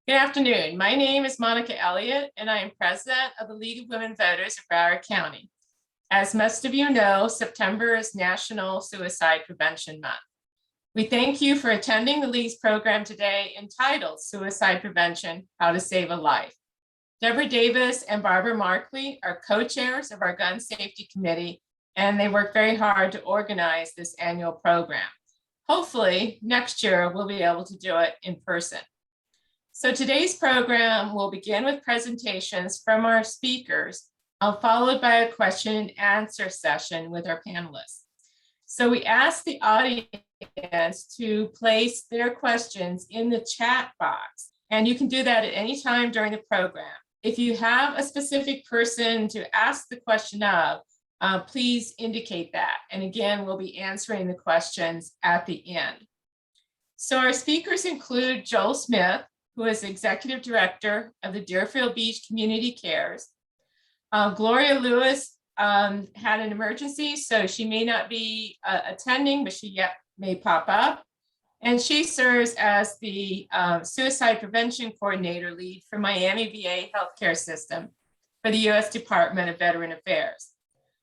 Good afternoon. My name is Monica Elliott, and I am president of the League of Women Voters of Broward County. As most of you know, September is National Suicide Prevention Month. We thank you for attending the League's program today entitled Suicide Prevention, How to Save a Life. Deborah Davis and Barbara Markley are co-chairs of our Gun Safety Committee, and they work very hard to organize this annual program. Hopefully, next year we'll be able to do it in person. So today's program will begin with presentations from our speakers, followed by a question and answer session with our panelists. So we ask the audience to place their questions in the chat box, and you can do that at any time during the program. If you have a specific person to ask the question of, please indicate that. And again, we'll be answering the questions at the end. So our speakers include Joel Smith, who is Executive Director of the Deerfield Beach Community Cares. Gloria Lewis had an emergency, so she may not be attending, but she yet may pop up. And she serves as the Suicide Prevention Coordinator lead for Miami VA Healthcare System for the U.S. Department of Veteran Affairs.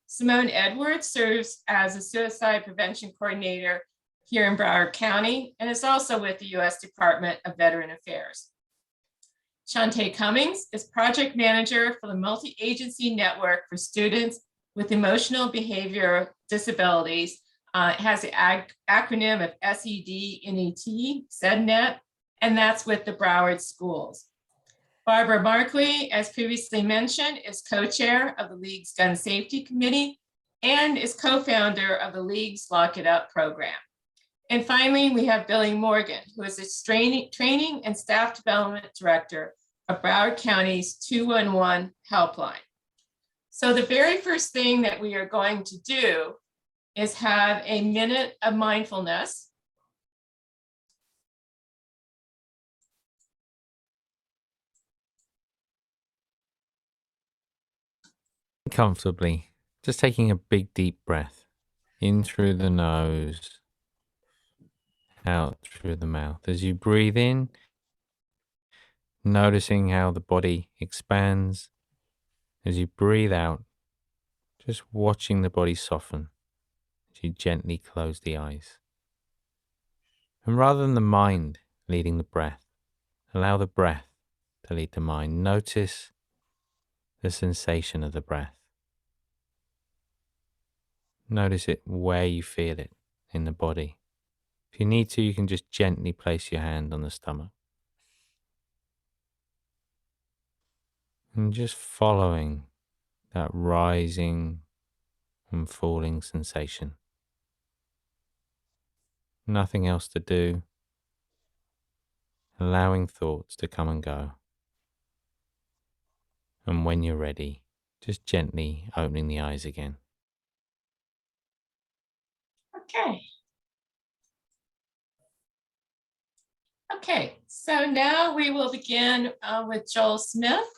Simone Edwards serves as a Suicide Prevention Coordinator here in Broward County, and is also with the U.S. Department of Veteran Affairs. Shantae Cummings is Project Manager for the Multi-Agency Network for Students with Emotional Behavioral Disabilities. It has the acronym of SEDNET, and that's with the Broward schools. Barbara Markley, as previously mentioned, is co-chair of the League's Gun Safety Committee and is co-founder of the League's Lock It Up program. And finally, we have Billy Morgan, who is a training and staff development director of Broward County's 211 helpline. So the very first thing that we are going to do is have a minute of mindfulness. Comfortably, just taking a big deep breath in through the nose, out through the mouth. As you breathe in, noticing how the body expands. As you breathe out, just watching the body soften as you gently close the eyes. And rather than the mind leading the breath, allow the breath to lead the mind. Notice the sensation of the breath. Notice it where you feel it in the body. If you need to, you can just gently place your hand on the stomach. And just following that rising and falling sensation. Nothing else to do. Allowing thoughts to come and go. And when you're ready, just gently opening the eyes again. Okay, so now we will begin with Joel Smith.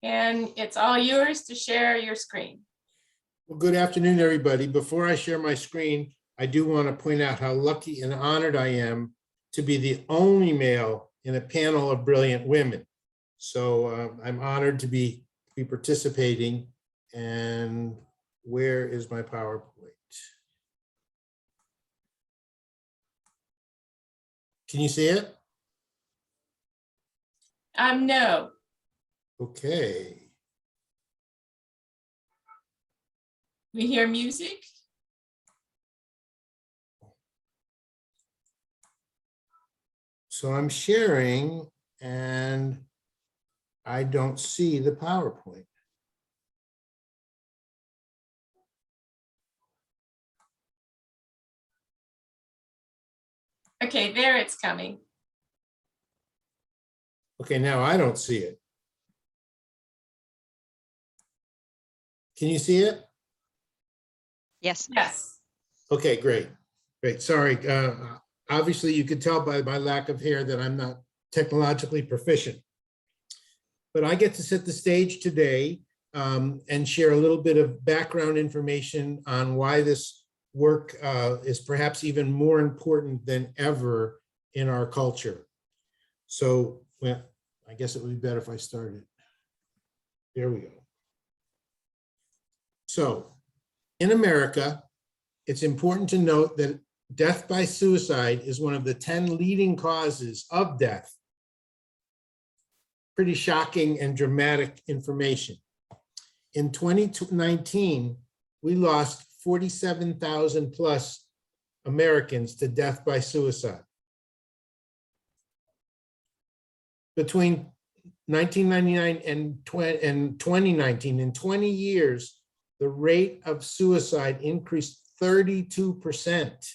And it's all yours to share your screen. Well, good afternoon, everybody. Before I share my screen, I do want to point out how lucky and honored I am to be the only male in a panel of brilliant women. So I'm honored to be participating. And where is my PowerPoint? Can you see it? No. Okay. We hear music. So I'm sharing and I don't see the PowerPoint. Okay, there it's coming. Okay, now I don't see it. Can you see it? Yes. Yes. Okay, great. Great. Sorry. Obviously, you could tell by my lack of hair that I'm not technologically proficient. But I get to set the stage today and share a little bit of background information on why this work is perhaps even more important than ever in our culture. So, well, I guess it would be better if I started. There we go. So, in America, it's important to note that death by suicide is one of the 10 leading causes of death. Pretty shocking and dramatic information. In 2019, we lost 47,000 plus Americans to death by suicide. Between 1999 and 2019, in 20 years, the rate of suicide increased 32%.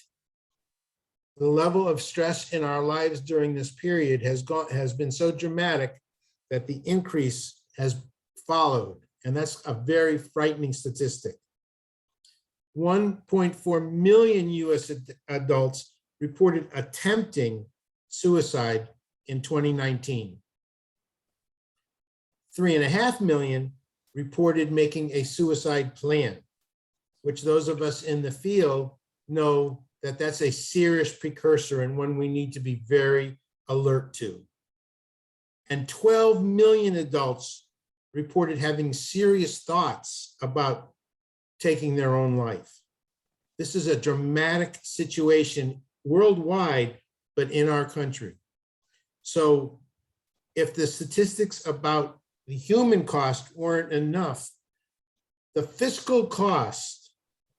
The level of stress in our lives during this period has been so dramatic that the increase has followed, and that's a very frightening statistic. 1.4 million US adults reported attempting suicide in 2019. 3.5 million reported making a suicide plan, which those of us in the field know that that's a serious precursor and one we need to be very alert to. And 12 million adults reported having serious thoughts about taking their own life. This is a dramatic situation worldwide, but in our country. So if the statistics about the human cost weren't enough, the fiscal cost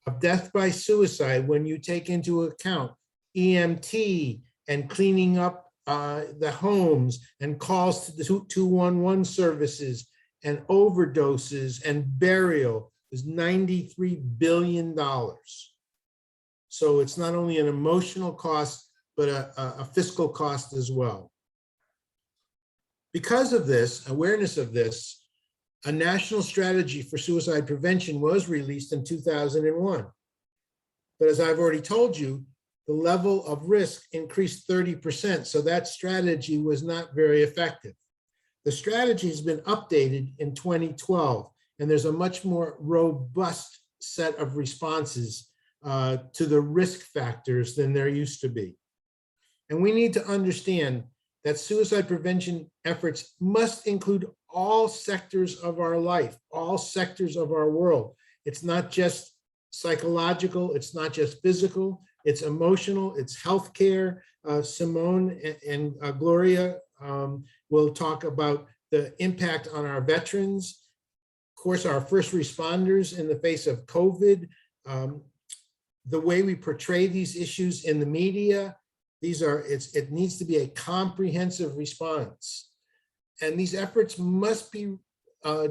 of death by suicide, when you take into account EMT and cleaning up the homes and calls to the 211 services and overdoses and burial, is $93 billion. So it's not only an emotional cost, but a fiscal cost as well. Because of this, awareness of this, a national strategy for suicide prevention was released in 2001. But as I've already told you, the level of risk increased 30%, so that strategy was not very effective. The strategy has been updated in 2012, and there's a much more robust set of responses to the risk factors than there used to be. And we need to understand that suicide prevention efforts must include all sectors of our life, all sectors of our world. It's not just psychological, it's not just physical, it's emotional, it's healthcare. Simone and Gloria will talk about the impact on our veterans, of course, our first responders in the face of COVID, the way we portray these issues in the media. It needs to be a comprehensive response. And these efforts must be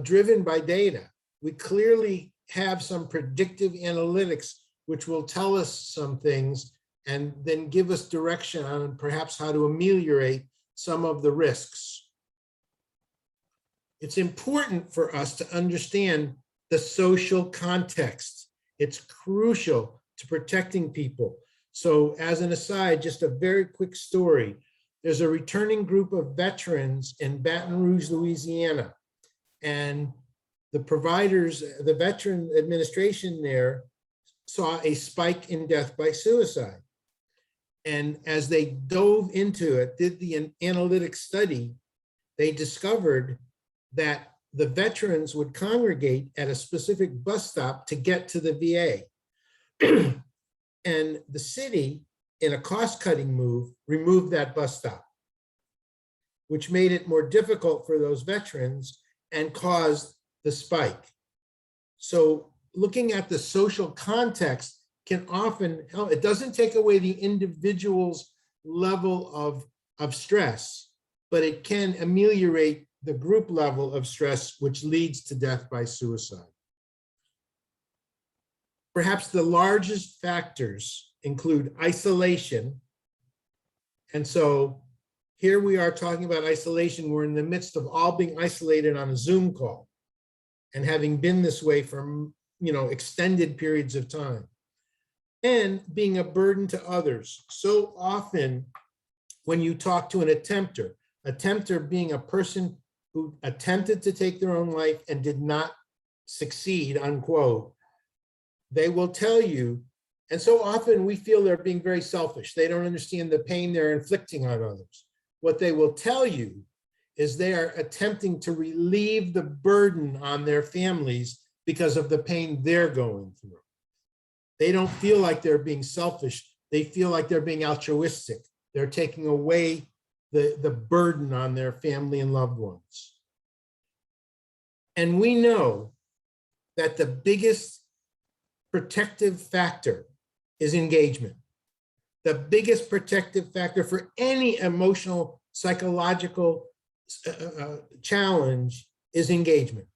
driven by data. We clearly have some predictive analytics which will tell us some things and then give us direction on perhaps how to ameliorate some of the risks. It's important for us to understand the social context. It's crucial to protecting people. So as an aside, just a very quick story. There's a returning group of veterans in Baton Rouge, Louisiana. And the providers, the veteran administration there saw a spike in death by suicide. And as they dove into it, did the analytic study, they discovered that the veterans would congregate at a specific bus stop to get to the VA. And the city, in a cost-cutting move, removed that bus stop, which made it more difficult for those veterans and caused the spike. So looking at the social context can often help. It doesn't take away the individual's level of stress, but it can ameliorate the group level of stress, which leads to death by suicide. Perhaps the largest factors include isolation. And so here we are talking about isolation. We're in the midst of all being isolated on a Zoom call and having been this way for extended periods of time, and being a burden to others. So often when you talk to an attempter being a person who attempted to take their own life and did not succeed, unquote, they will tell you, and so often we feel they're being very selfish. They don't understand the pain they're inflicting on others. what they will tell you is they are attempting to relieve the burden on their families because of the pain they're going through. They don't feel like they're being selfish. They feel like they're being altruistic. They're taking away the burden on their family and loved ones. And we know that the biggest protective factor is engagement. The biggest protective factor for any emotional, psychological challenge is engagement,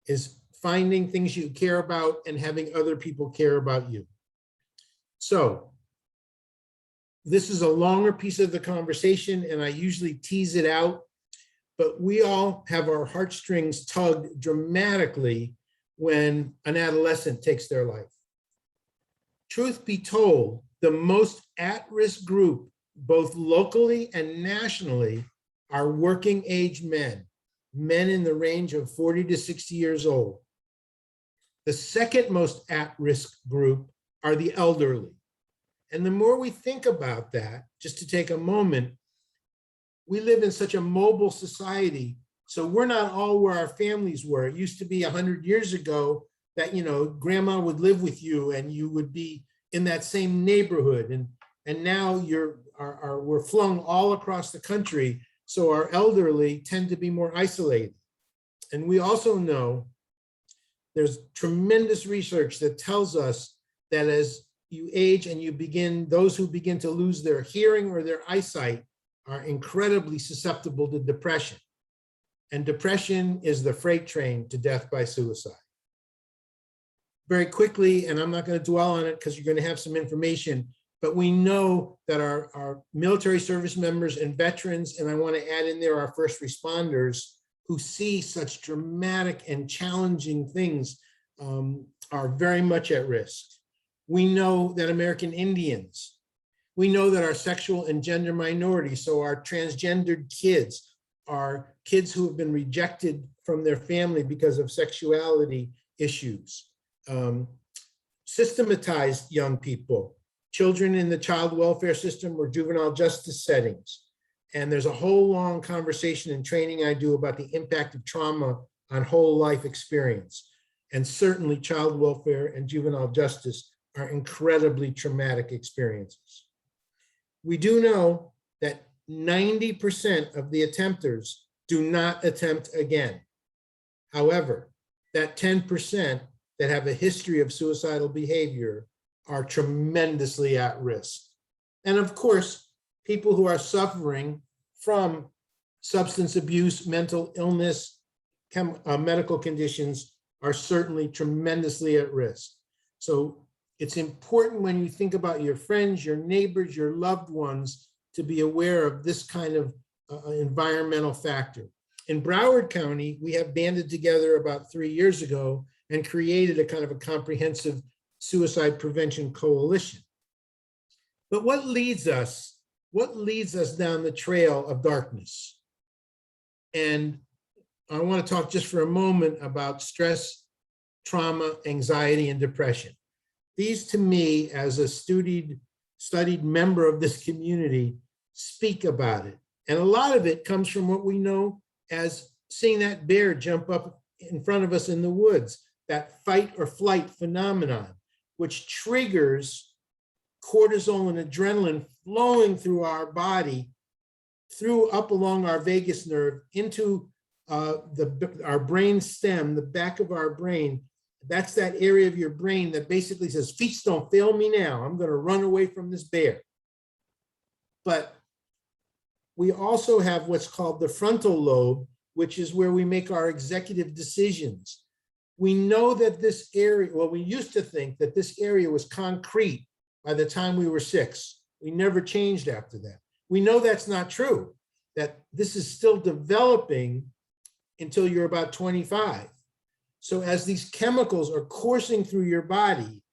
is finding things you care about and having other people care about you. So this is a longer piece of the conversation, and I usually tease it out, but we all have our heartstrings tugged dramatically when an adolescent takes their life. Truth be told, the most at-risk group, both locally and nationally, are working age men in the range of 40 to 60 years old. The second most at-risk group are the elderly. And the more we think about that, just to take a moment, we live in such a mobile society, so we're not all where our families were. It used to be 100 years ago that, you know, grandma would live with you and you would be in that same neighborhood. And now we're flung all across the country, so our elderly tend to be more isolated. And we also know there's tremendous research that tells us that as you age and those who begin to lose their hearing or their eyesight are incredibly susceptible to depression. And depression is the freight train to death by suicide. Very quickly, and I'm not going to dwell on it because you're going to have some information, but we know that our military service members and veterans, and I want to add in there our first responders who see such dramatic and challenging things are very much at risk. We know that American Indians, we know that our sexual and gender minorities, so our transgendered kids, our kids who have been rejected from their family because of sexuality issues, systematized young people, children in the child welfare system or juvenile justice settings. And there's a whole long conversation and training I do about the impact of trauma on whole life experience. And certainly child welfare and juvenile justice are incredibly traumatic experiences. We do know that 90% of the attempters do not attempt again. However, that 10% that have a history of suicidal behavior are tremendously at risk. And of course, people who are suffering from substance abuse, mental illness, medical conditions are certainly tremendously at risk. So it's important when you think about your friends, your neighbors, your loved ones, to be aware of this kind of environmental factor. In Broward County, we have banded together about 3 years ago and created a kind of a comprehensive suicide prevention coalition. But what leads us down the trail of darkness? And I want to talk just for a moment about stress, trauma, anxiety, and depression. These, to me, as a studied member of this community, speak about it. And a lot of it comes from what we know as seeing that bear jump up in front of us in the woods, that fight or flight phenomenon, which triggers cortisol and adrenaline flowing through our body, up along our vagus nerve into our brain stem, the back of our brain. That's that area of your brain that basically says, feet don't fail me now. I'm going to run away from this bear. But we also have what's called the frontal lobe, which is where we make our executive decisions. We know that this area, well, we used to think that this area was concrete by the time we were 6. We never changed after that. We know that's not true, that this is still developing until you're about 25. So as these chemicals are coursing through your body,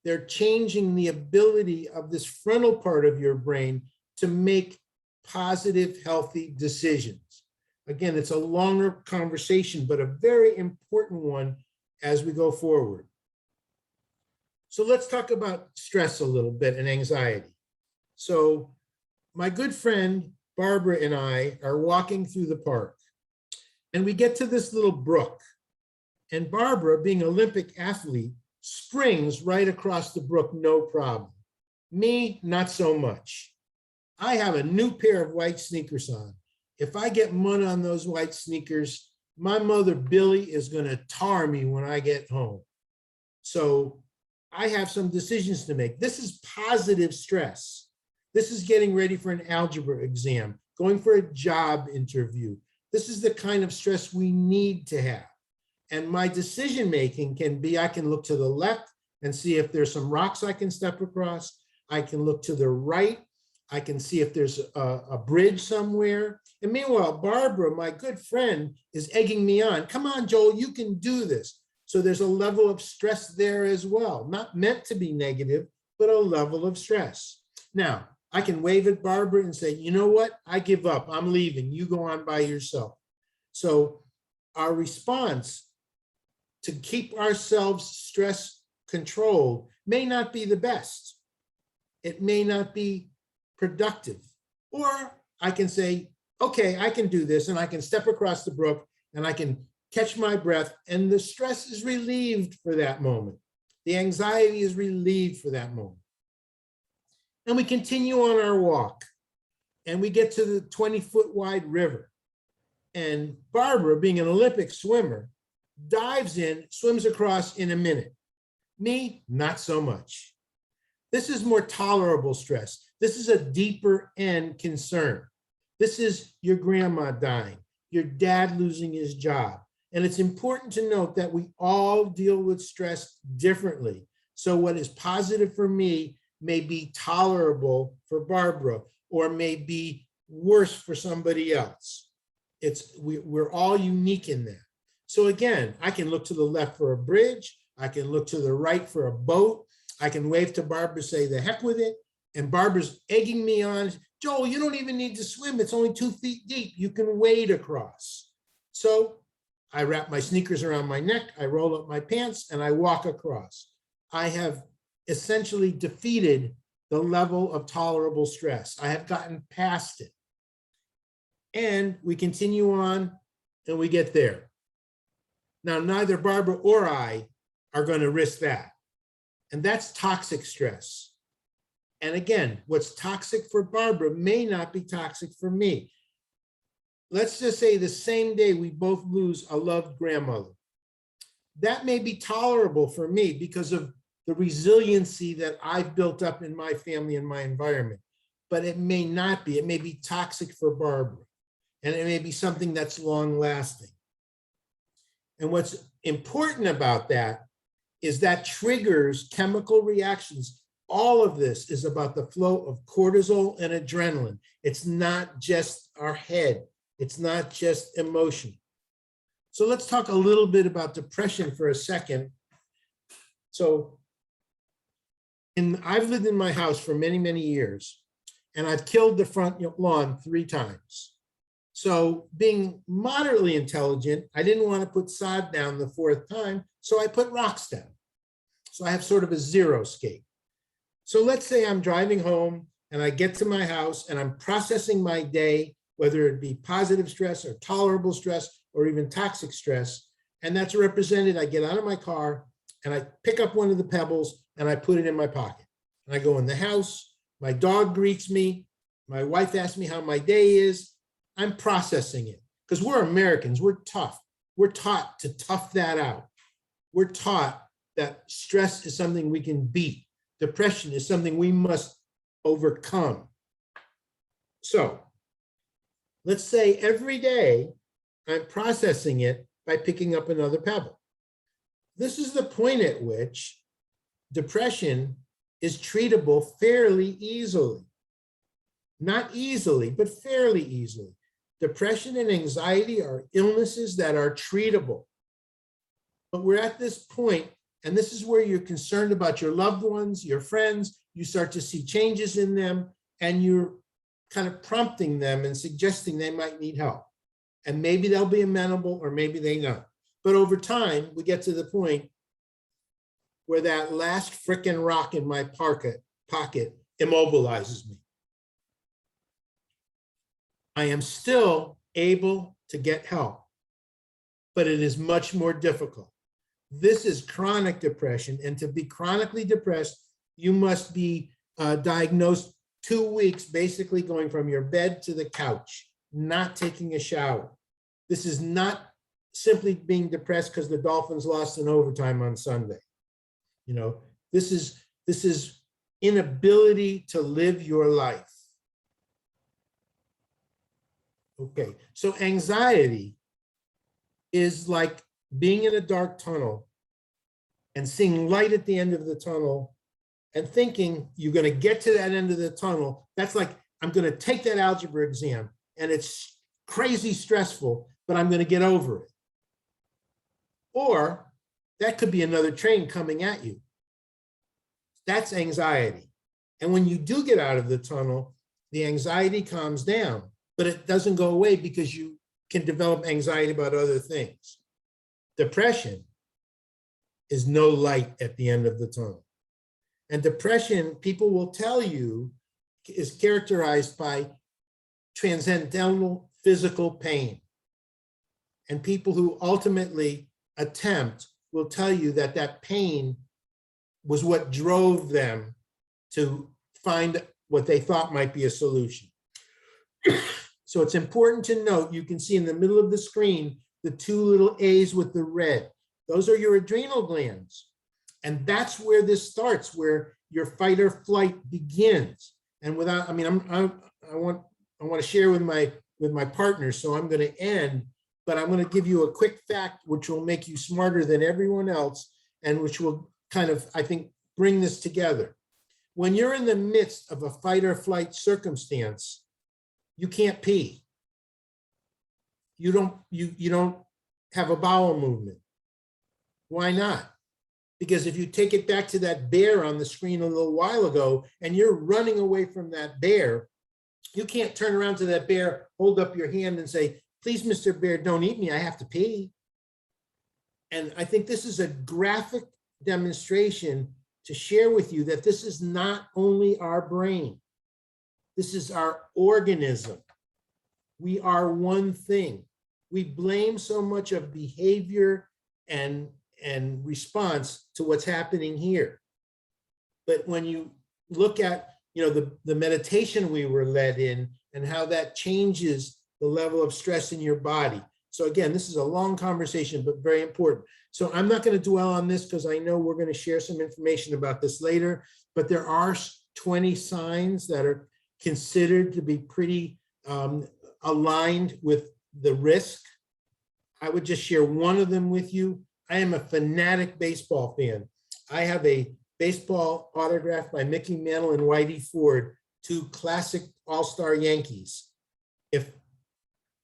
they're changing the ability of this frontal part of your brain to make positive, healthy decisions. Again, it's a longer conversation, but a very important one as we go forward. So let's talk about stress a little bit and anxiety. So my good friend Barbara and I are walking through the park, and we get to this little brook. And Barbara, being an Olympic athlete, springs right across the brook, no problem. Me, not so much. I have a new pair of white sneakers on. If I get mud on those white sneakers, my mother, Billy, is going to tar me when I get home. So I have some decisions to make. This is positive stress. This is getting ready for an algebra exam, going for a job interview. This is the kind of stress we need to have. And my decision-making can be, I can look to the left and see if there's some rocks I can step across. I can look to the right. I can see if there's a bridge somewhere. And meanwhile, Barbara, my good friend, is egging me on. Come on, Joel, you can do this. So there's a level of stress there as well. Not meant to be negative, but a level of stress. Now, I can wave at Barbara and say, you know what? I give up. I'm leaving. You go on by yourself. So our response to keep ourselves stress controlled may not be the best. It may not be productive. Or I can say, okay, I can do this, and I can step across the brook and I can catch my breath, and the stress is relieved for that moment. The anxiety is relieved for that moment. And we continue on our walk, and we get to the 20-foot wide river. And Barbara, being an Olympic swimmer, dives in, swims across in a minute. Me, not so much. This is more tolerable stress. This is a deeper end concern. This is your grandma dying, your dad losing his job. And it's important to note that we all deal with stress differently. So what is positive for me may be tolerable for Barbara, or may be worse for somebody else. We're all unique in that. So again, I can look to the left for a bridge. I can look to the right for a boat. I can wave to Barbara, say the heck with it. And Barbara's egging me on. Joel, you don't even need to swim. It's only 2 feet deep. You can wade across. So I wrap my sneakers around my neck. I roll up my pants and I walk across. I have essentially defeated the level of tolerable stress. I have gotten past it. And we continue on and we get there. Now, neither Barbara or I are going to risk that. And that's toxic stress. And again, what's toxic for Barbara may not be toxic for me. Let's just say the same day we both lose a loved grandmother. That may be tolerable for me because of the resiliency that I've built up in my family and my environment. But it may not be. It may be toxic for Barbara. And it may be something that's long lasting. And what's important about that is that triggers chemical reactions. All of this is about the flow of cortisol and adrenaline. It's not just our head. It's not just emotion. So let's talk a little bit about depression for a second. So I've lived in my house for many, many years, and I've killed the front lawn 3 times. So being moderately intelligent, I didn't want to put sod down the 4th time, so I put rocks down. So I have sort of a zero-scape. So let's say I'm driving home and I get to my house and I'm processing my day, whether it be positive stress or tolerable stress or even toxic stress. And that's represented, I get out of my car and I pick up one of the pebbles and I put it in my pocket. And I go in the house, my dog greets me, my wife asks me how my day is. I'm processing it because we're Americans, we're tough. We're taught to tough that out. We're taught that stress is something we can beat. Depression is something we must overcome. So let's say every day I'm processing it by picking up another pebble. This is the point at which depression is treatable fairly easily. Not easily, but fairly easily. Depression and anxiety are illnesses that are treatable. But we're at this point, and this is where you're concerned about your loved ones, your friends, you start to see changes in them, and you're kind of prompting them and suggesting they might need help. And maybe they'll be amenable or maybe they don't. But over time, we get to the point where that last frickin' rock in my pocket immobilizes me. I am still able to get help, but it is much more difficult. This is chronic depression, and to be chronically depressed, you must be diagnosed 2 weeks, basically going from your bed to the couch, not taking a shower. This is not simply being depressed because the Dolphins lost in overtime on Sunday. You know, this is inability to live your life. Okay, so anxiety is like being in a dark tunnel and seeing light at the end of the tunnel and thinking you're going to get to that end of the tunnel. That's like, I'm going to take that algebra exam and it's crazy stressful, but I'm going to get over it. Or that could be another train coming at you. That's anxiety. And when you do get out of the tunnel, the anxiety calms down, but it doesn't go away because you can develop anxiety about other things. Depression is no light at the end of the tunnel. And depression, people will tell you, is characterized by transcendental physical pain. And people who ultimately attempt will tell you that that pain was what drove them to find what they thought might be a solution. So it's important to note, you can see in the middle of the screen, the 2 little A's with the red. Those are your adrenal glands. And that's where this starts, where your fight or flight begins. And without, I mean, I want to share with my partners, so I'm going to end, but I'm going to give you a quick fact which will make you smarter than everyone else and which will kind of, I think, bring this together. When you're in the midst of a fight or flight circumstance, you can't pee. You don't have a bowel movement. Why not? Because if you take it back to that bear on the screen a little while ago, and you're running away from that bear, you can't turn around to that bear, hold up your hand and say, please, Mr. Bear, don't eat me, I have to pee. And I think this is a graphic demonstration to share with you that this is not only our brain. This is our organism. We are one thing. We blame so much of behavior and response to what's happening here. But when you look at, the meditation we were led in and how that changes the level of stress in your body. So again, this is a long conversation, but very important. So I'm not going to dwell on this because I know we're going to share some information about this later, but there are 20 signs that are considered to be pretty aligned with the risk. I would just share one of them with you. I am a fanatic baseball fan. I have a baseball autograph by Mickey Mantle and Whitey Ford, 2 classic all-star Yankees. If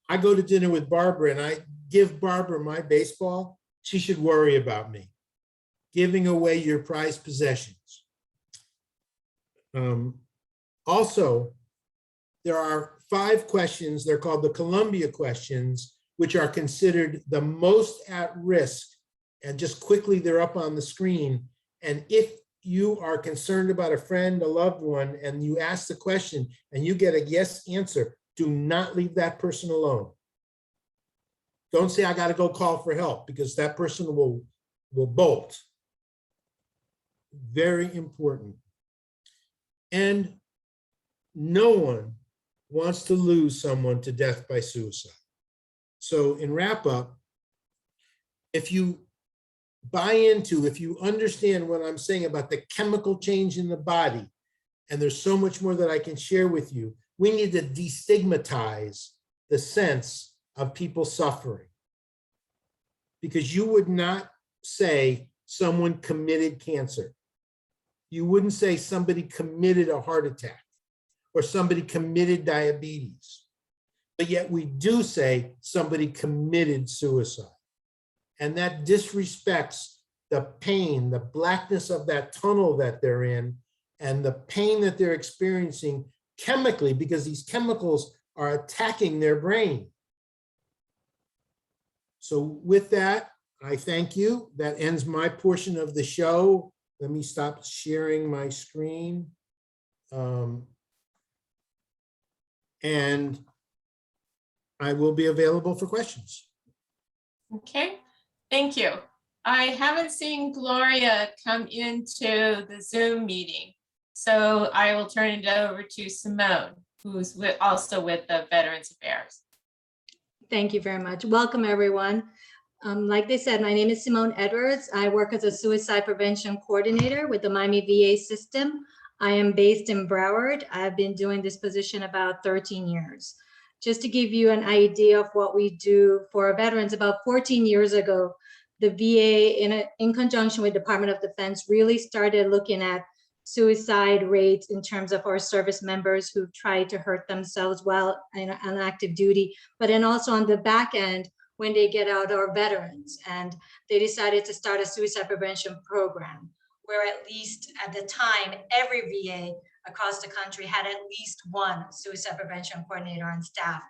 I go to dinner with Barbara and I give Barbara my baseball, she should worry about me giving away your prized possessions. Also, there are 5 questions, they're called the Columbia questions, which are considered the most at risk. And just quickly, they're up on the screen. And if you are concerned about a friend, a loved one, and you ask the question and you get a yes answer, do not leave that person alone. Don't say, I got to go call for help, because that person will bolt. Very important. And no one wants to lose someone to death by suicide. So in wrap up, if you buy into, if you understand what I'm saying about the chemical change in the body, and there's so much more that I can share with you, we need to destigmatize the sense of people suffering. Because you would not say someone committed cancer. You wouldn't say somebody committed a heart attack or somebody committed diabetes. But yet we do say somebody committed suicide. And that disrespects the pain, the blackness of that tunnel that they're in, and the pain that they're experiencing chemically, because these chemicals are attacking their brain. So with that, I thank you. That ends my portion of the show. Let me stop sharing my screen. And I will be available for questions. Okay, thank you. I haven't seen Gloria come into the Zoom meeting, so I will turn it over to Simone, who's also with the Veterans Affairs. Thank you very much. Welcome, everyone. Like they said, my name is Simone Edwards. I work as a suicide prevention coordinator with the Miami VA system. I am based in Broward. I've been doing this position about 13 years. Just to give you an idea of what we do for our veterans, about 14 years ago, the VA, in conjunction with Department of Defense, really started looking at suicide rates in terms of our service members who tried to hurt themselves while on active duty, but then also on the back end when they get out, our veterans. And they decided to start a suicide prevention program where at least at the time, every VA across the country had at least one suicide prevention coordinator on staff.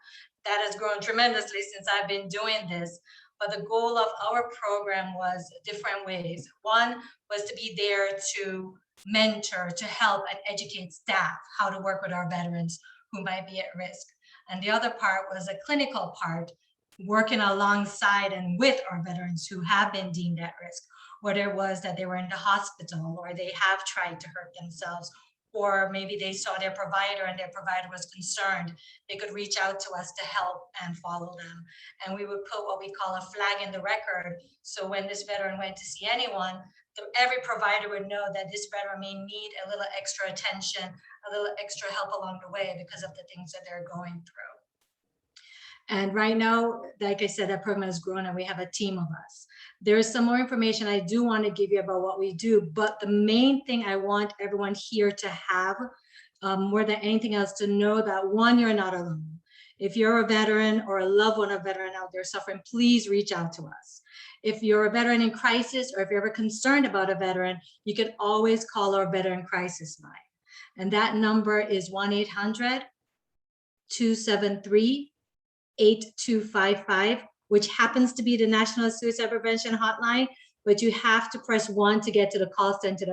That has grown tremendously since I've been doing this. But the goal of our program was different ways. One was to be there to mentor, to help and educate staff how to work with our veterans who might be at risk. And the other part was a clinical part, working alongside and with our veterans who have been deemed at risk, whether it was that they were in the hospital or they have tried to hurt themselves, or maybe they saw their provider and their provider was concerned. They could reach out to us to help and follow them. And we would put what we call a flag in the record. So when this veteran went to see anyone, every provider would know that this veteran may need a little extra attention, a little extra help along the way because of the things that they're going through. And right now, like I said, that program has grown and we have a team of us. There's some more information I do want to give you about what we do, but the main thing I want everyone here to have, more than anything else, to know that one, you're not alone. If you're a veteran or a loved one of a veteran out there suffering, please reach out to us. If you're a veteran in crisis or if you're ever concerned about a veteran, you can always call our veteran crisis line. And that number is 1-800-273-8255, which happens to be the National Suicide Prevention Hotline, but you have to press 1 to get to the call center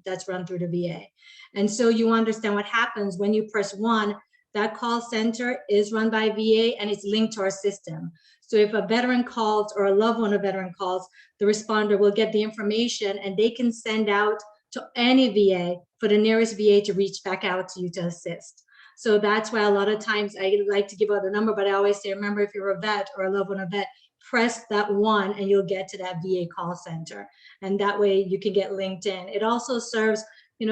that's run through the VA. And so you understand what happens when you press 1, that call center is run by VA and it's linked to our system. So if a veteran calls or a loved one of a veteran calls, the responder will get the information and they can send out to any VA for the nearest VA to reach back out to you to assist. So that's why a lot of times I like to give out the number, but I always say, remember, if you're a vet or a loved one of a vet, press that 1 and you'll get to that VA call center. And that way you can get linked in. It also serves,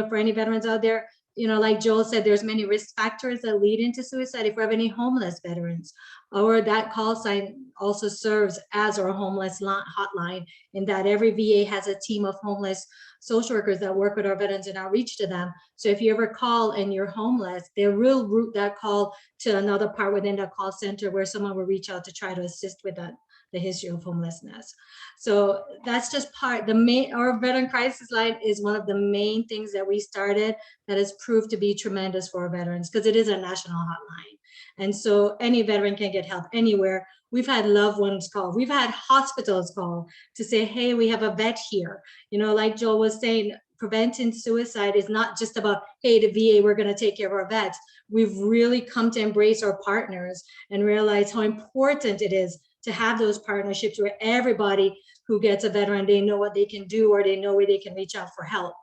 for any veterans out there, like Joel said, there's many risk factors that lead into suicide. If we have any homeless veterans, or that call sign also serves as our homeless hotline, in that every VA has a team of homeless social workers that work with our veterans and outreach to them. So if you ever call and you're homeless, they will route that call to another part within that call center where someone will reach out to try to assist with the history of homelessness. So that's just our veteran crisis line is one of the main things that we started that has proved to be tremendous for our veterans because it is a national hotline. And so any veteran can get help anywhere. We've had loved ones call. We've had hospitals call to say, hey, we have a vet here. Like Joel was saying, preventing suicide is not just about, hey, the VA, we're going to take care of our vets. We've really come to embrace our partners and realize how important it is to have those partnerships where everybody who gets a veteran, they know what they can do or they know where they can reach out for help.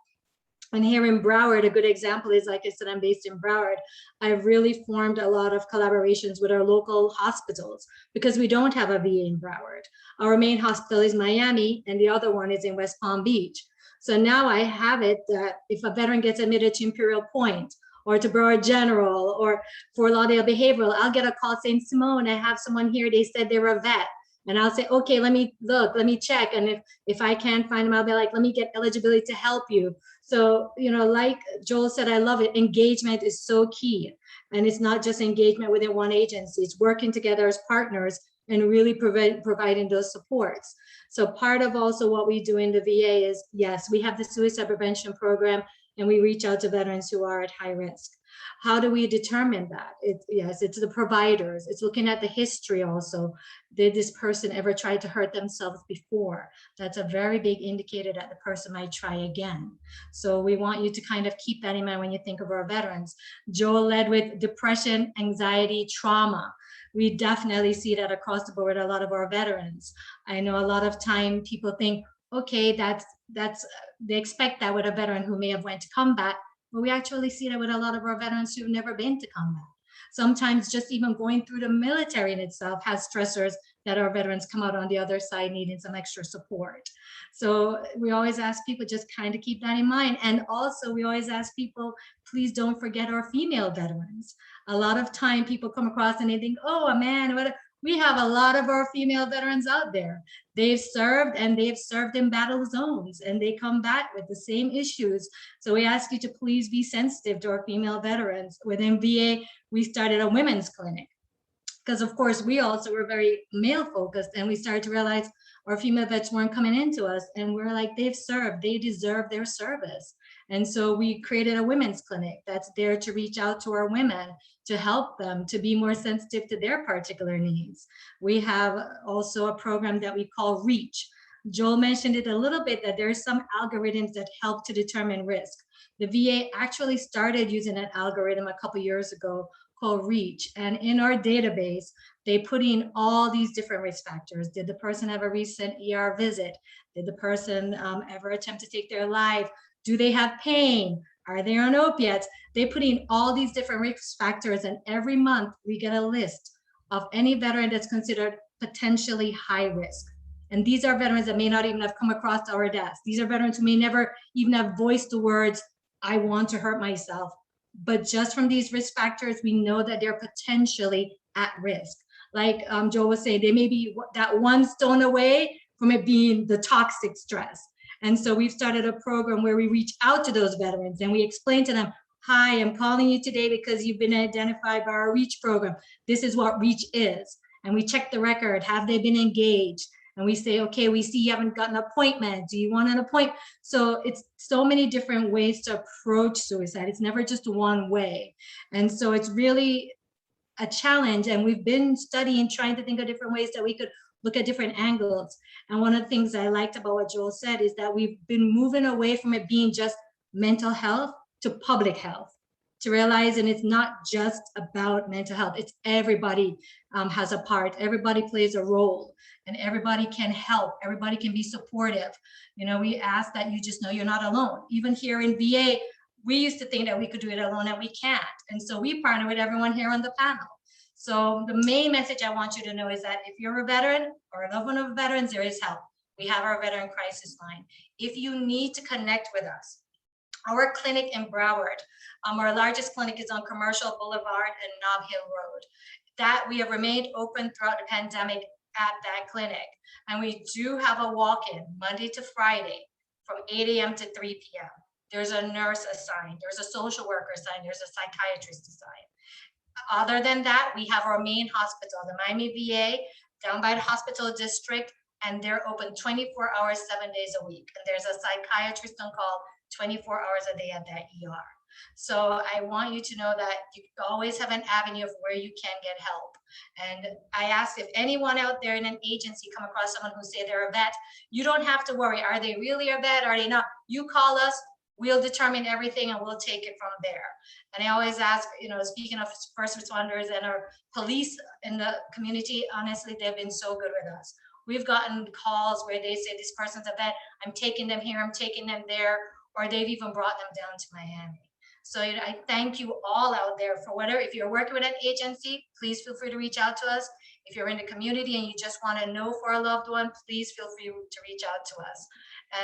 And here in Broward, a good example is, like I said, I'm based in Broward. I've really formed a lot of collaborations with our local hospitals because we don't have a VA in Broward. Our main hospital is Miami and the other one is in West Palm Beach. So now I have it that if a veteran gets admitted to Imperial Point or to Broward General or Fort Lauderdale Behavioral, I'll get a call saying, Simone, I have someone here, they said they were a vet. And I'll say, okay, let me look, let me check. And if I can't find them, I'll be like, let me get eligibility to help you. So, like Joel said, I love it. Engagement is so key. And it's not just engagement within one agency, it's working together as partners and really providing those supports. So part of also what we do in the VA is, yes, we have the suicide prevention program and we reach out to veterans who are at high risk. How do we determine that? It's the providers. It's looking at the history also. Did this person ever try to hurt themselves before? That's a very big indicator that the person might try again. So we want you to kind of keep that in mind when you think of our veterans. Joel led with depression, anxiety, trauma. we definitely see that across the board with a lot of our veterans. I know a lot of time people think, okay, that's they expect that with a veteran who may have went to combat, but we actually see that with a lot of our veterans who've never been to combat. Sometimes just even going through the military in itself has stressors that our veterans come out on the other side needing some extra support. So we always ask people just kind of keep that in mind. And also we always ask people, please don't forget our female veterans. A lot of time people come across and they think, oh man, we have a lot of our female veterans out there. They've served and they've served in battle zones and they come back with the same issues. So we ask you to please be sensitive to our female veterans. Within VA, we started a women's clinic because of course we also were very male focused, and we started to realize our female vets weren't coming into us, and we're like, they've served, they deserve their service. And so we created a women's clinic that's there to reach out to our women, to help them to be more sensitive to their particular needs. We have also a program that we call REACH. Joel mentioned it a little bit, that there's some algorithms that help to determine risk. The VA actually started using an algorithm a couple years ago called REACH. And in our database, they put in all these different risk factors. Did the person have a recent ER visit? Did the person ever attempt to take their life? Do they have pain? Are they on opiates? They put in all these different risk factors, and every month we get a list of any veteran that's considered potentially high risk. And these are veterans that may not even have come across our desk. These are veterans who may never even have voiced the words, I want to hurt myself. But just from these risk factors, we know that they're potentially at risk. Like Joe was saying, they may be that one stone away from it being the toxic stress. And so we've started a program where we reach out to those veterans and we explain to them, hi, I'm calling you today because you've been identified by our REACH program. This is what REACH is. And we check the record, have they been engaged? And we say, okay, we see you haven't gotten an appointment. Do you want an appointment? So it's so many different ways to approach suicide. It's never just one way. And so it's really a challenge. And we've been studying, trying to think of different ways that we could look at different angles. And one of the things I liked about what Joel said is that we've been moving away from it being just mental health to public health, to realize, and it's not just about mental health, it's everybody has a part, everybody plays a role, and everybody can help, everybody can be supportive. You know, we ask that you just know you're not alone. Even here in VA, we used to think that we could do it alone, and we can't. And so we partner with everyone here on the panel. So the main message I want you to know is that if you're a veteran or a loved one of veterans, there is help. We have our veteran crisis line. If you need to connect with us, our clinic in Broward, our largest clinic is on Commercial Boulevard and Nob Hill Road. That we have remained open throughout the pandemic at that clinic. And we do have a walk-in Monday to Friday from 8 a.m. to 3 p.m. There's a nurse assigned, there's a social worker assigned, there's a psychiatrist assigned. Other than that, we have our main hospital, the Miami VA, down by the hospital district, and they're open 24 hours, 7 days a week. And there's a psychiatrist on call 24 hours a day at that ER. So I want you to know that you always have an avenue of where you can get help. And I ask if anyone out there in an agency come across someone who say they're a vet, you don't have to worry. Are they really a vet? Are they not? You call us, we'll determine everything and we'll take it from there. And I always ask, you know, speaking of first responders and our police in the community, honestly, they've been so good with us. We've gotten calls where they say this person's a vet, I'm taking them here, I'm taking them there, or they've even brought them down to Miami. So you know, I thank you all out there for whatever, if you're working with an agency, please feel free to reach out to us. If you're in the community and you just want to know for a loved one, please feel free to reach out to us.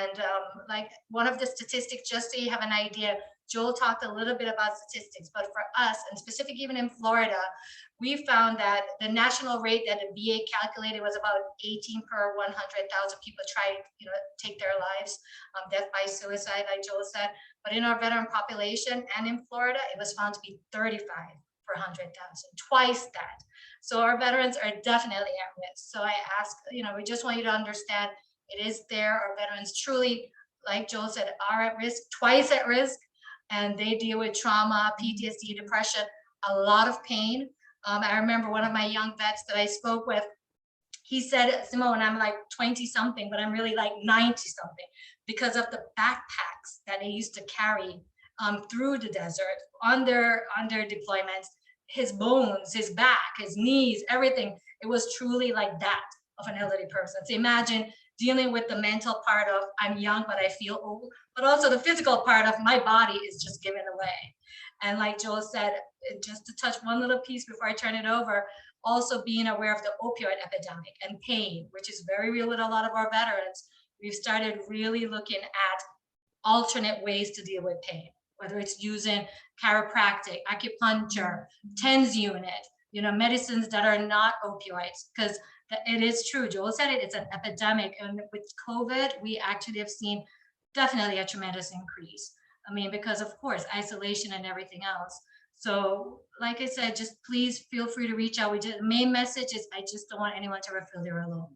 And like one of the statistics, just so you have an idea, Joel talked a little bit about statistics, but for us, and specific even in Florida, we found that the national rate that the VA calculated was about 18 per 100,000 people try to take their lives, death by suicide, like Joel said. But in our veteran population and in Florida, it was found to be 35 per 100,000, twice that. So our veterans are definitely at risk. So I ask, we just want you to understand it is there. Our veterans truly, like Joel said, are at risk, twice at risk, and they deal with trauma, PTSD, depression, a lot of pain. I remember one of my young vets that I spoke with, he said, Simone, I'm like 20 something, but I'm really like 90 something because of the backpacks that they used to carry through the desert on their deployments. his bones, his back, his knees, everything. It was truly like that of an elderly person. So imagine dealing with the mental part of I'm young, but I feel old, but also the physical part of my body is just giving away. And like Joel said, just to touch one little piece before I turn it over, also being aware of the opioid epidemic and pain, which is very real with a lot of our veterans. We've started really looking at alternate ways to deal with pain, whether it's using chiropractic, acupuncture, TENS unit, medicines that are not opioids, because it is true. Joel said it, it's an epidemic. And with COVID, we actually have seen definitely a tremendous increase. I mean, because of course, isolation and everything else. So like I said, just please feel free to reach out. The main message is I just don't want anyone to ever feel they're alone.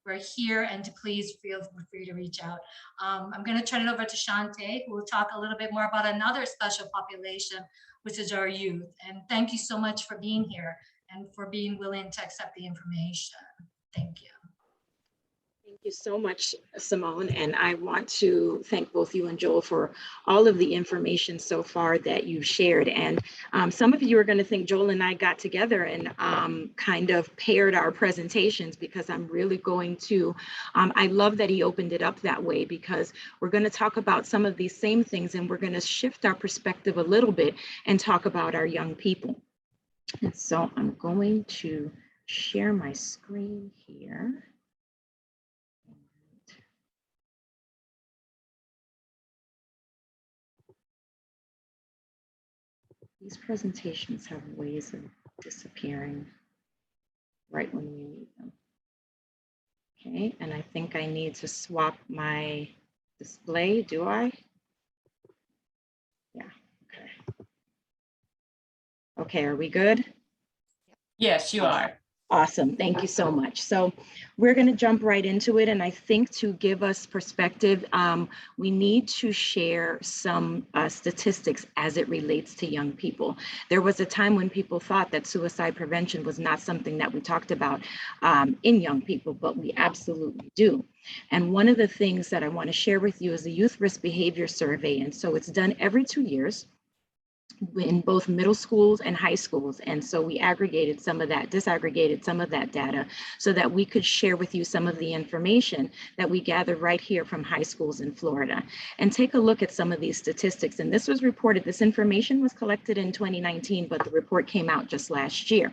We're here, and to please feel free to reach out. I'm going to turn it over to Shantae, who will talk a little bit more about another special population, which is our youth. And thank you so much for being here and for being willing to accept the information. Thank you. Thank you so much, Simone. And I want to thank both you and Joel for all of the information so far that you've shared. And some of you are going to think Joel and I got together and kind of paired our presentations, because I'm really going to, I love that he opened it up that way, because we're going to talk about some of these same things, and we're going to shift our perspective a little bit and talk about our young people. And so I'm going to share my screen here. These presentations have ways of disappearing right when we need them. Okay, and I think I need to swap my display, do I? Yeah, okay. Okay, are we good? Yes, you are. Awesome, thank you so much. So we're going to jump right into it. And I think to give us perspective, we need to share some statistics as it relates to young people. There was a time when people thought that suicide prevention was not something that we talked about in young people, but we absolutely do. And one of the things that I want to share with you is the Youth Risk Behavior Survey. And so it's done every 2 years in both middle schools and high schools. And so we aggregated some of that, disaggregated some of that data so that we could share with you some of the information that we gathered right here from high schools in Florida. And take a look at some of these statistics. And this was reported, this information was collected in 2019, but the report came out just last year.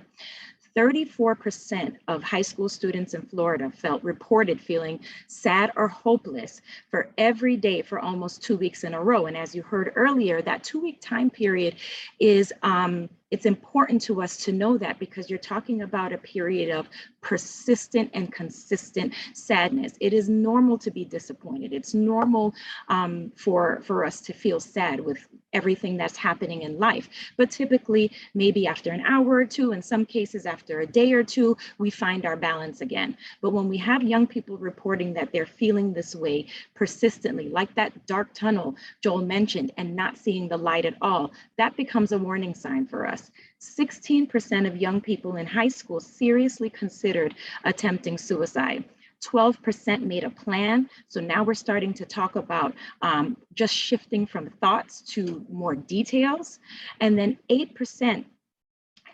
34% of high school students in Florida reported feeling sad or hopeless for every day for almost 2 weeks in a row. And as you heard earlier, that 2-week time period is, it's important to us to know that, because you're talking about a period of persistent and consistent sadness. It is normal to be disappointed. It's normal for us to feel sad with everything that's happening in life. But typically, maybe after an hour or two, in some cases after a day or two, we find our balance again. But when we have young people reporting that they're feeling this way persistently, like that dark tunnel Joel mentioned, and not seeing the light at all, that becomes a warning sign for us. 16% of young people in high school seriously considered attempting suicide. 12% made a plan. So now we're starting to talk about just shifting from thoughts to more details. And then 8%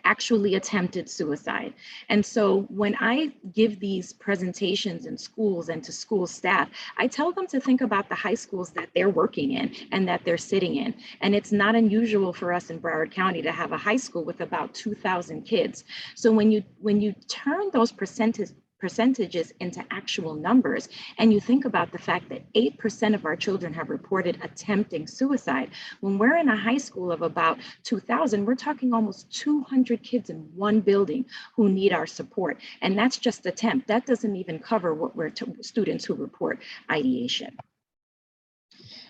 actually attempted suicide. And so when I give these presentations in schools and to school staff, I tell them to think about the high schools that they're working in and that they're sitting in. And it's not unusual for us in Broward County to have a high school with about 2,000 kids. So when you turn those percentages into actual numbers, and you think about the fact that 8% of our children have reported attempting suicide, when we're in a high school of about 2,000, we're talking almost 200 kids in one building who need our support. And that's just attempt. That doesn't even cover what we're students who report ideation.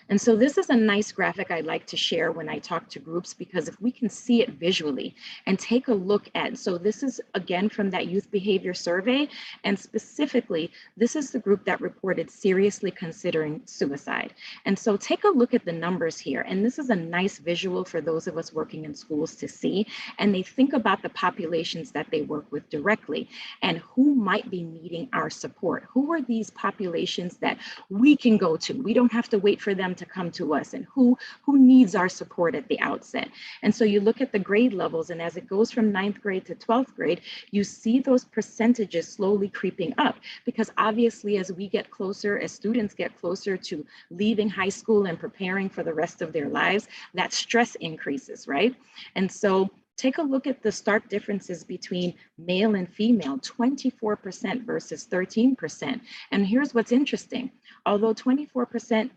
And so this is a nice graphic I like to share when I talk to groups, because if we can see it visually and take a look at, so this is again from that youth behavior survey, and specifically, this is the group that reported seriously considering suicide. And so take a look at the numbers here. And this is a nice visual for those of us working in schools to see. And they think about the populations that they work with directly and who might be needing our support. Who are these populations that we can go to? We don't have to wait for them to come to us and who needs our support at the outset. And so you look at the grade levels, and as it goes from 9th grade to 12th grade, you see those percentages slowly creeping up, because obviously as we get closer, as students get closer to leaving high school and preparing for the rest of their lives, that stress increases, right? And so take a look at the stark differences between male and female, 24% versus 13%. And here's what's interesting. Although 24%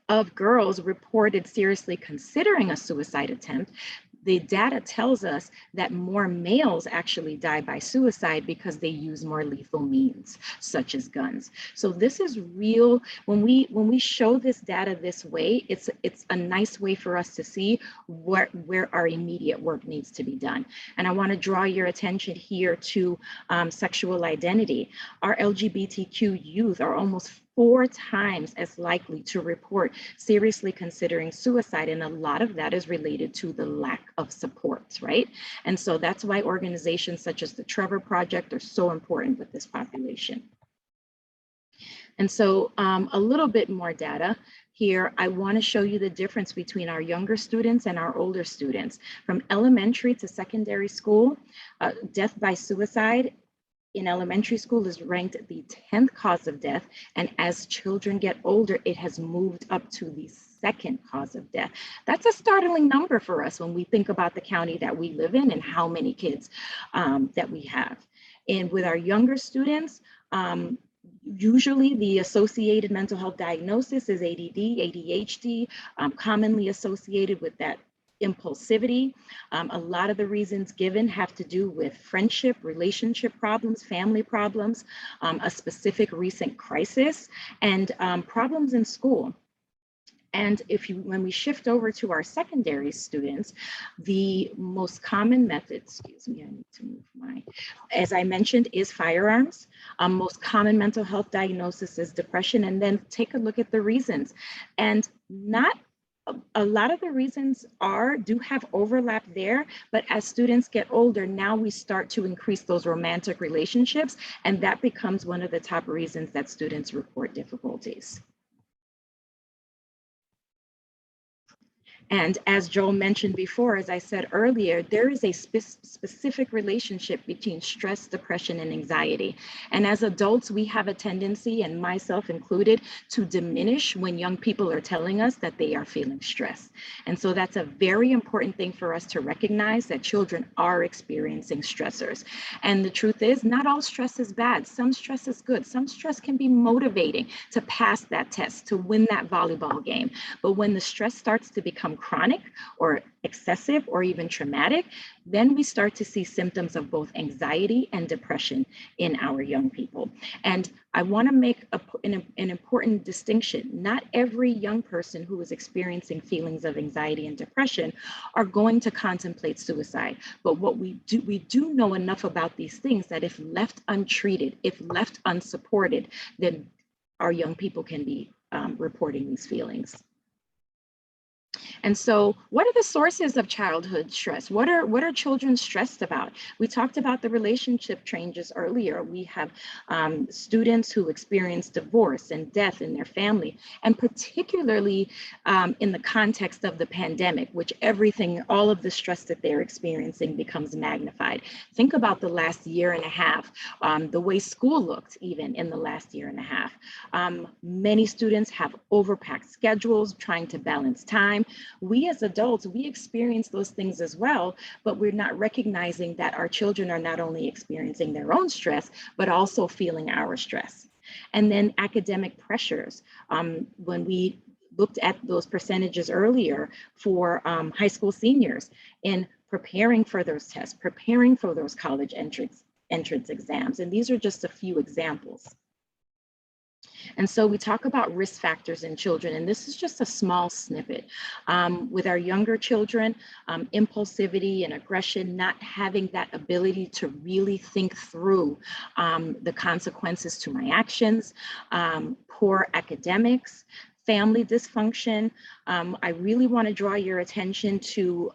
of girls reported seriously considering a suicide attempt, the data tells us that more males actually die by suicide because they use more lethal means, such as guns. So this is real. When we show this data this way, it's a nice way for us to see where our immediate work needs to be done. And I want to draw your attention here to sexual identity. Our LGBTQ youth are almost 4 times as likely to report seriously considering suicide. And a lot of that is related to the lack of support, right? And so that's why organizations such as the Trevor Project are so important with this population. And so a little bit more data here. I want to show you the difference between our younger students and our older students. From elementary to secondary school, death by suicide in elementary school is ranked the 10th cause of death. And as children get older, it has moved up to the 2nd cause of death. That's a startling number for us when we think about the county that we live in and how many kids that we have. And with our younger students, usually the associated mental health diagnosis is ADD, ADHD, commonly associated with that impulsivity. A lot of the reasons given have to do with friendship, relationship problems, family problems, a specific recent crisis, and problems in school. And when we shift over to our secondary students, the most common method, excuse me, I need to move as I mentioned, is firearms. Most common mental health diagnosis is depression. And then take a look at the reasons. And a lot of the reasons do have overlap there, but as students get older, now we start to increase those romantic relationships, and that becomes one of the top reasons that students report difficulties. And as Joel mentioned before, as I said earlier, there is a specific relationship between stress, depression, and anxiety. And as adults, we have a tendency, and myself included, to diminish when young people are telling us that they are feeling stress. And so that's a very important thing for us to recognize, that children are experiencing stressors. And the truth is, not all stress is bad. Some stress is good. Some stress can be motivating to pass that test, to win that volleyball game. But when the stress starts to become chronic or excessive or even traumatic, then we start to see symptoms of both anxiety and depression in our young people. And I want to make an important distinction. Not every young person who is experiencing feelings of anxiety and depression are going to contemplate suicide. But what we do know enough about these things that if left untreated, if left unsupported, then our young people can be reporting these feelings. And so what are the sources of childhood stress? What are children stressed about? We talked about the relationship changes earlier. We have students who experience divorce and death in their family, and particularly in the context of the pandemic, which all of the stress that they're experiencing becomes magnified. Think about the last year and a half, the way school looked even in the last year and a half. Many students have overpacked schedules, trying to balance time. We as adults, we experience those things as well, but we're not recognizing that our children are not only experiencing their own stress, but also feeling our stress. And then academic pressures. When we looked at those percentages earlier for high school seniors in preparing for those tests, preparing for those college entrance exams. And these are just a few examples. And so we talk about risk factors in children, and this is just a small snippet. With our younger children, impulsivity and aggression, not having that ability to really think through the consequences to my actions, poor academics, family dysfunction. I really want to draw your attention to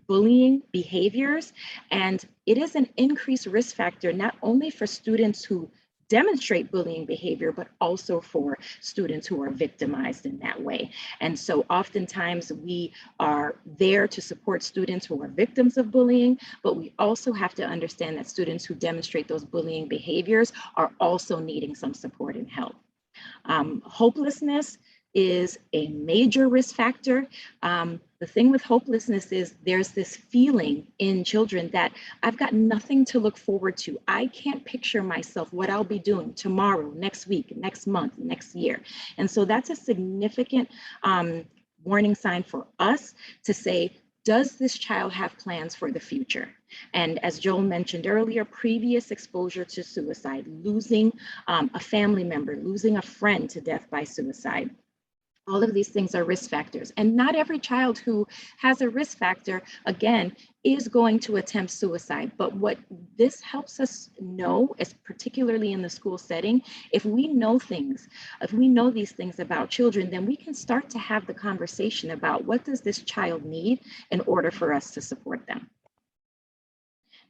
bullying behaviors, and it is an increased risk factor, not only for students who demonstrate bullying behavior, but also for students who are victimized in that way. And so oftentimes we are there to support students who are victims of bullying, but we also have to understand that students who demonstrate those bullying behaviors are also needing some support and help. Hopelessness is a major risk factor. The thing with hopelessness is there's this feeling in children that I've got nothing to look forward to. I can't picture myself what I'll be doing tomorrow, next week, next month, next year. And so that's a significant warning sign for us to say, does this child have plans for the future? And as Joel mentioned earlier, previous exposure to suicide, losing a family member, losing a friend to death by suicide. All of these things are risk factors. And not every child who has a risk factor, again, is going to attempt suicide. But what this helps us know, is particularly in the school setting, if we know these things about children, then we can start to have the conversation about what does this child need in order for us to support them.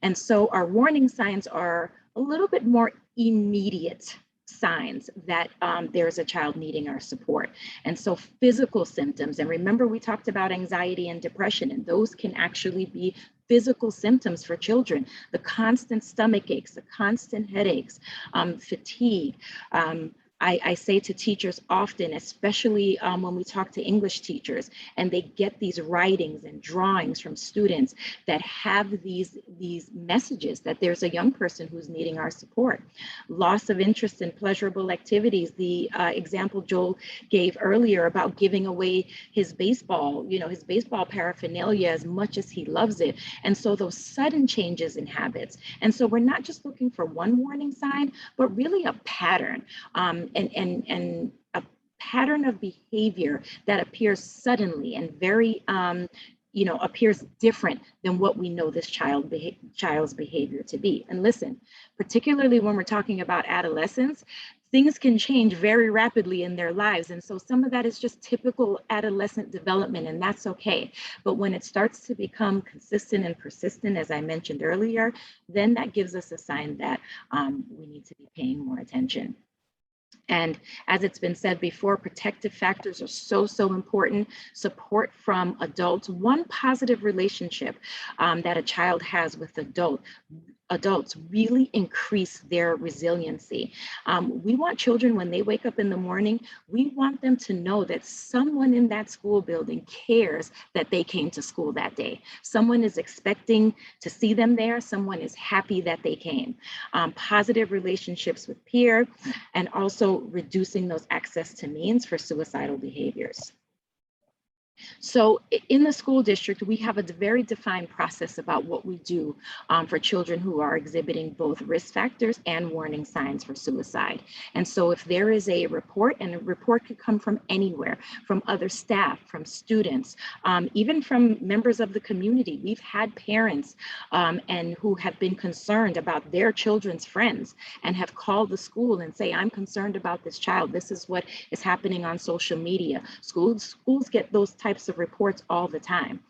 And so our warning signs are a little bit more immediate signs that there's a child needing our support. And so physical symptoms, and remember we talked about anxiety and depression, and those can actually be physical symptoms for children. The constant stomach aches, the constant headaches, fatigue. I say to teachers often, especially when we talk to English teachers, and they get these writings and drawings from students that have these messages that there's a young person who's needing our support. Loss of interest in pleasurable activities, the example Joel gave earlier about giving away his baseball, his baseball paraphernalia as much as he loves it. And so those sudden changes in habits. And so we're not just looking for one warning sign, but really a pattern. And a pattern of behavior that appears suddenly and very, appears different than what we know this child's behavior to be. And listen, particularly when we're talking about adolescents, things can change very rapidly in their lives. And so some of that is just typical adolescent development, and that's okay. But when it starts to become consistent and persistent, as I mentioned earlier, then that gives us a sign that we need to be paying more attention. And as it's been said before, protective factors are so important. Support from adults. One positive relationship that a child has with adults really increase their resiliency. We want children, when they wake up in the morning, we want them to know that someone in that school building cares that they came to school that day. Someone is expecting to see them there. Someone is happy that they came. Positive relationships with peer, and also reducing those access to means for suicidal behaviors. So in the school district, we have a very defined process about what we do for children who are exhibiting both risk factors and warning signs for suicide. And so if there is a report, and a report could come from anywhere, from other staff, from students, even from members of the community. We've had parents and who have been concerned about their children's friends and have called the school and say, I'm concerned about this child. This is what is happening on social media. Schools get those types of reports all the time.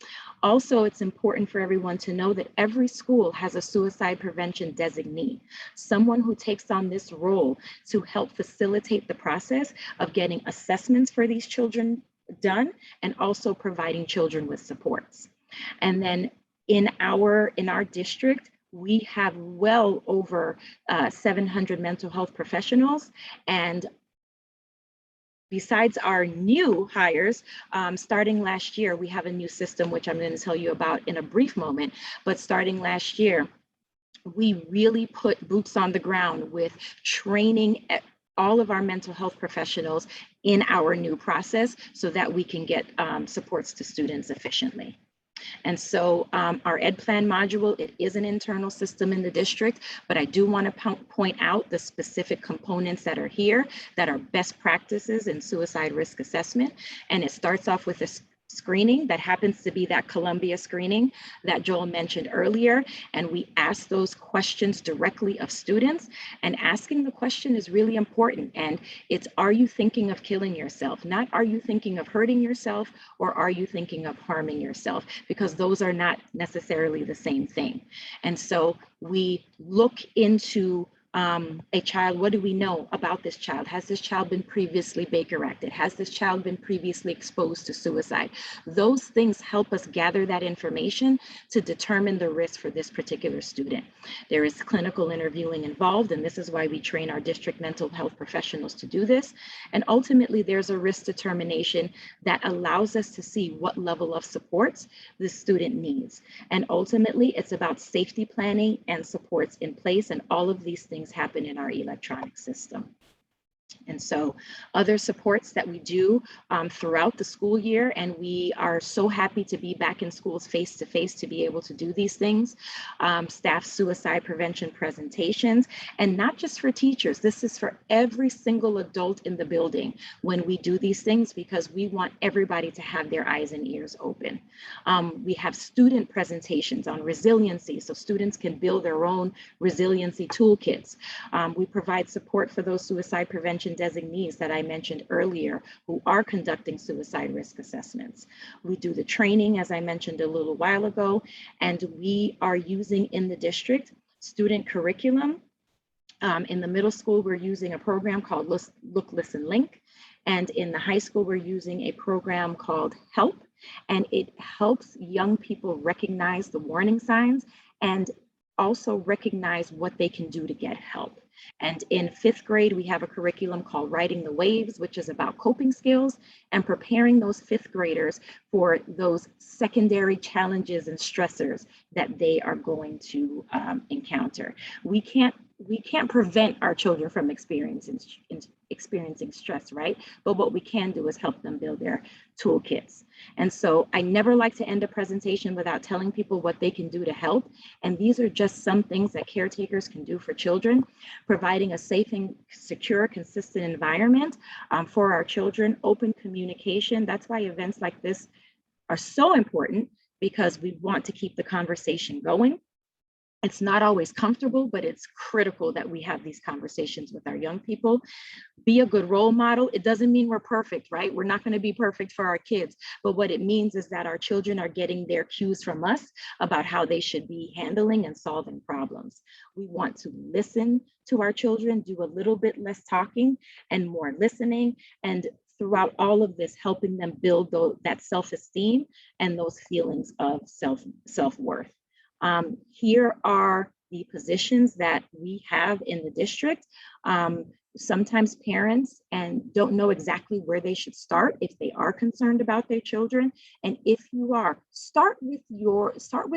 Also, it's important for everyone to know that every school has a suicide prevention designee, someone who takes on this role to help facilitate the process of getting assessments for these children done, and also providing children with supports. And then in our district, we have well over 700 mental health professionals, and besides our new hires, starting last year, we have a new system, which I'm going to tell you about in a brief moment. But starting last year, we really put boots on the ground with training all of our mental health professionals in our new process so that we can get supports to students efficiently. And so our Ed Plan module, it is an internal system in the district, but I do want to point out the specific components that are here that are best practices in suicide risk assessment. And it starts off with a screening that happens to be that Columbia screening that Joel mentioned earlier. And we ask those questions directly of students, and asking the question is really important. And it's, are you thinking of killing yourself? Not, are you thinking of hurting yourself, or are you thinking of harming yourself? Because those are not necessarily the same thing. And so we look into a child, what do we know about this child? Has this child been previously Baker acted? Has this child been previously exposed to suicide? Those things help us gather that information to determine the risk for this particular student. There is clinical interviewing involved, and this is why we train our district mental health professionals to do this. And ultimately, there's a risk determination that allows us to see what level of supports the student needs. And ultimately, it's about safety planning and supports in place, and all of these things happen in our electronic system. And so other supports that we do throughout the school year, and we are so happy to be back in schools face to face to be able to do these things. Staff suicide prevention presentations, and not just for teachers. This is for every single adult in the building when we do these things, because we want everybody to have their eyes and ears open. We have student presentations on resiliency, so students can build their own resiliency toolkits. We provide support for those suicide prevention designees that I mentioned earlier who are conducting suicide risk assessments. We do the training, as I mentioned a little while ago, and we are using in the district student curriculum. In the middle school, we're using a program called Look, Listen, Link. And in the high school, we're using a program called HELP. And it helps young people recognize the warning signs and also recognize what they can do to get help. And in 5th grade, we have a curriculum called Riding the Waves, which is about coping skills and preparing those 5th graders for those secondary challenges and stressors that they are going to encounter. We can't prevent our children from experiencing stress, right? But what we can do is help them build their toolkits. And so I never like to end a presentation without telling people what they can do to help. And these are just some things that caretakers can do for children, providing a safe and secure, consistent environment for our children, open communication. That's why events like this are so important, because we want to keep the conversation going. It's not always comfortable, but it's critical that we have these conversations with our young people. Be a good role model. It doesn't mean we're perfect, right? We're not going to be perfect for our kids, but what it means is that our children are getting their cues from us about how they should be handling and solving problems. We want to listen to our children, do a little bit less talking and more listening, and throughout all of this, helping them build that self-esteem and those feelings of self-worth. Here are the positions that we have in the district. Sometimes parents don't know exactly where they should start if they are concerned about their children. And if you are, start with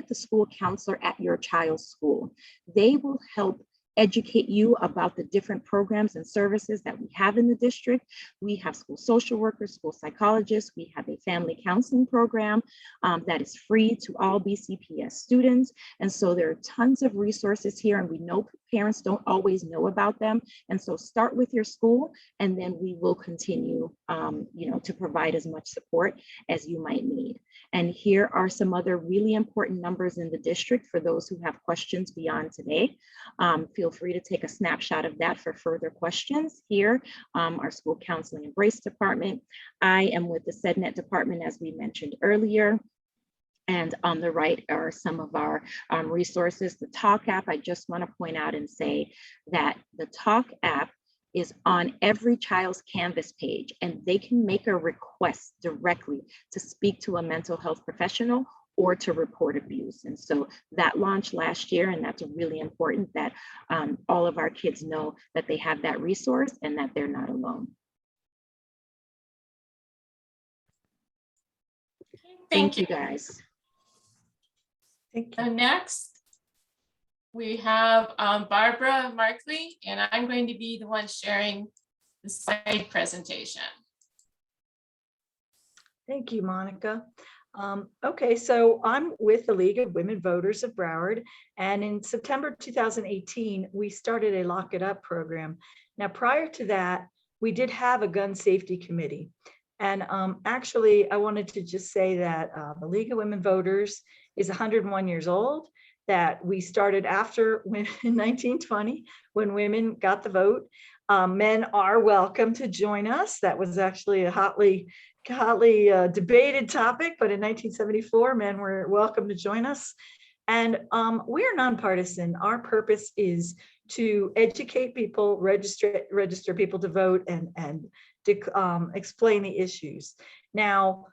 the school counselor at your child's school. They will help educate you about the different programs and services that we have in the district. We have school social workers, school psychologists. We have a family counseling program that is free to all BCPS students. And so there are tons of resources here, and we know parents don't always know about them. And so start with your school, and then we will continue to provide as much support as you might need. And here are some other really important numbers in the district for those who have questions beyond today. Feel free to take a snapshot of that for further questions. Here, our school counseling embrace department. I am with the SEDNet department, as we mentioned earlier. And on the right are some of our resources. The Talk app, I just want to point out and say that the Talk app is on every child's Canvas page, and they can make a request directly to speak to a mental health professional or to report abuse. And so that launched last year, and that's really important that all of our kids know that they have that resource and that they're not alone. Thank you guys. Thank you. And next, we have Barbara Markley, and I'm going to be the one sharing the slide presentation. Thank you, Monica. Okay, so I'm with the League of Women Voters of Broward, and in September 2018, we started a Lock It Up program. Now, prior to that, we did have a gun safety committee. And actually, I wanted to just say that the League of Women Voters is 101 years old, that we started after in 1920, when women got the vote. Men are welcome to join us. That was actually a hotly debated topic, but in 1974, men were welcome to join us. And we are nonpartisan. Our purpose is to educate people, register people to vote, and explain the issues. Now,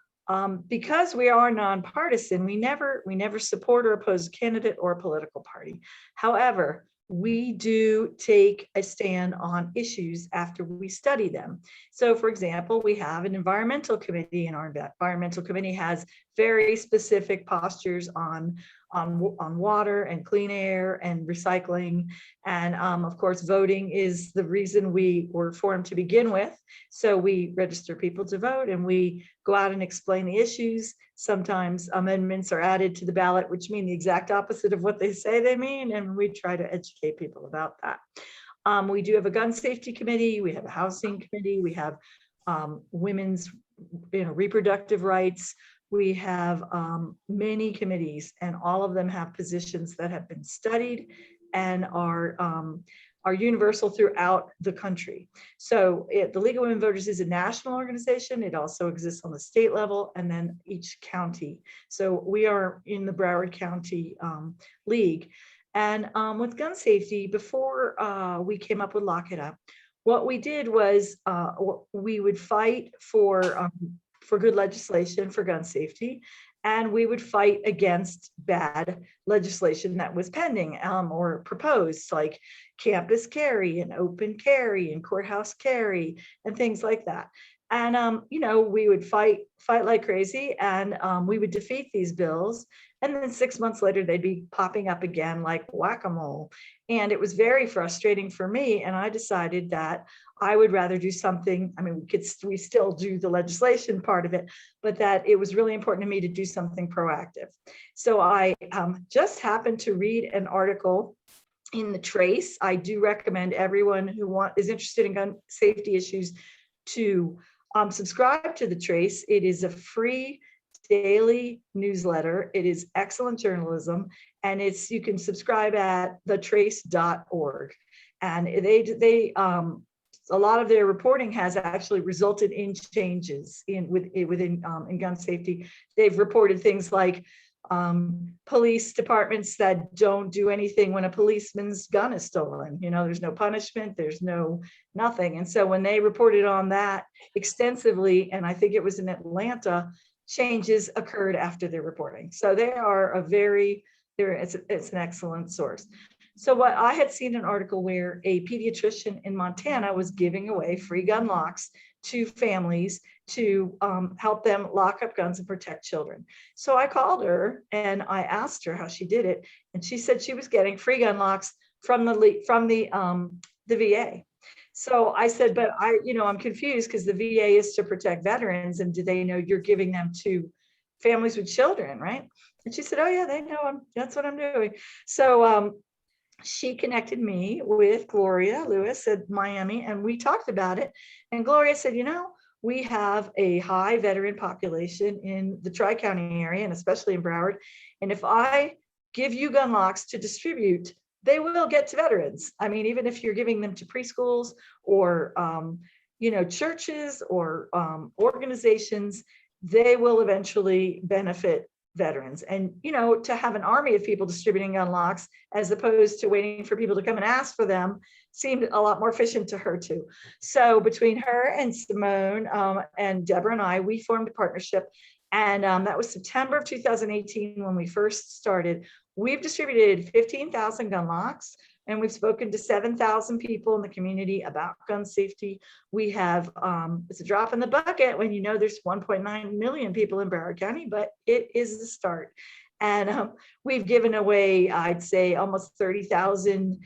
because we are nonpartisan, we never support or oppose a candidate or a political party. However, we do take a stand on issues after we study them. So, for example, we have an environmental committee, and our environmental committee has very specific postures on water and clean air and recycling. And of course, voting is the reason we were formed to begin with. So we register people to vote, and we go out and explain the issues. Sometimes amendments are added to the ballot, which mean the exact opposite of what they say they mean, and we try to educate people about that. We do have a gun safety committee, we have a housing committee, we have women's reproductive rights. We have many committees, and all of them have positions that have been studied and are universal throughout the country. So the League of Women Voters is a national organization. It also exists on the state level and then each county. So we are in the Broward County League. And with gun safety, before we came up with Lock It Up, what we did was we would fight for good legislation for gun safety, and we would fight against bad legislation that was pending or proposed, like campus carry and open carry and courthouse carry and things like that. And we would fight like crazy, and we would defeat these bills. And then 6 months later, they'd be popping up again like whack-a-mole. And it was very frustrating for me. And I decided that I would rather do something. I mean, we still do the legislation part of it, but that it was really important to me to do something proactive. So I just happened to read an article in the Trace. I do recommend everyone who is interested in gun safety issues to subscribe to the Trace. It is a free daily newsletter. It is excellent journalism, and you can subscribe at thetrace.org. And they a lot of their reporting has actually resulted in changes within gun safety. They've reported things like police departments that don't do anything when a policeman's gun is stolen. There's no punishment, there's nothing. And so when they reported on that extensively, and I think it was in Atlanta, changes occurred after their reporting. So they are it's an excellent source. So what I had seen an article where a pediatrician in Montana was giving away free gun locks to families to help them lock up guns and protect children. So I called her and I asked her how she did it. And she said she was getting free gun locks from the VA. So I said, but I'm confused because the VA is to protect veterans, and do they know you're giving them to families with children, right? And she said, oh yeah, they know that's what I'm doing. So she connected me with Gloria Lewis at Miami, and we talked about it. And Gloria said, we have a high veteran population in the Tri-County area, and especially in Broward. And if I give you gun locks to distribute, they will get to veterans. I mean, even if you're giving them to preschools or, churches or organizations, they will eventually benefit veterans. And, to have an army of people distributing gun locks as opposed to waiting for people to come and ask for them seemed a lot more efficient to her too. So between her and Simone and Deborah and I, we formed a partnership. And that was September of 2018 when we first started. We've distributed 15,000 gun locks, and we've spoken to 7,000 people in the community about gun safety. We have, it's a drop in the bucket when there's 1.9 million people in Broward County, but it is the start. And we've given away, I'd say, almost 30,000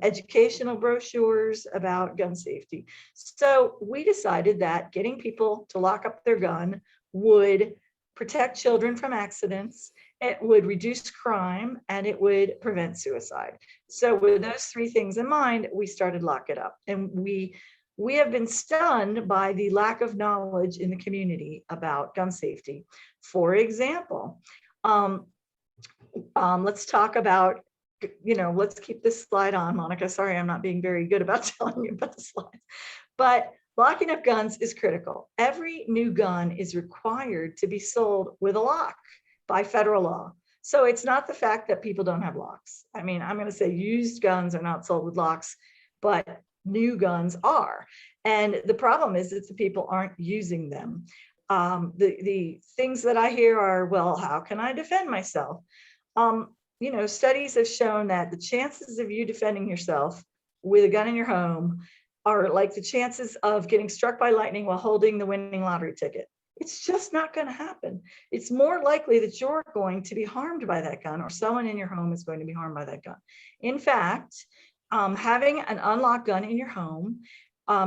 educational brochures about gun safety. So we decided that getting people to lock up their gun would protect children from accidents, it would reduce crime, and it would prevent suicide. So with those three things in mind, we started Lock It Up. And we have been stunned by the lack of knowledge in the community about gun safety. For example, let's talk about, let's keep this slide on, Monica. Sorry, I'm not being very good about telling you about the slides. But locking up guns is critical. Every new gun is required to be sold with a lock by federal law. So it's not the fact that people don't have locks. I mean, I'm going to say used guns are not sold with locks, but new guns are. And the problem is that the people aren't using them. The things that I hear are, well, how can I defend myself? Studies have shown that the chances of you defending yourself with a gun in your home are like the chances of getting struck by lightning while holding the winning lottery ticket. It's just not going to happen. It's more likely that you're going to be harmed by that gun, or someone in your home is going to be harmed by that gun. In fact, having an unlocked gun in your home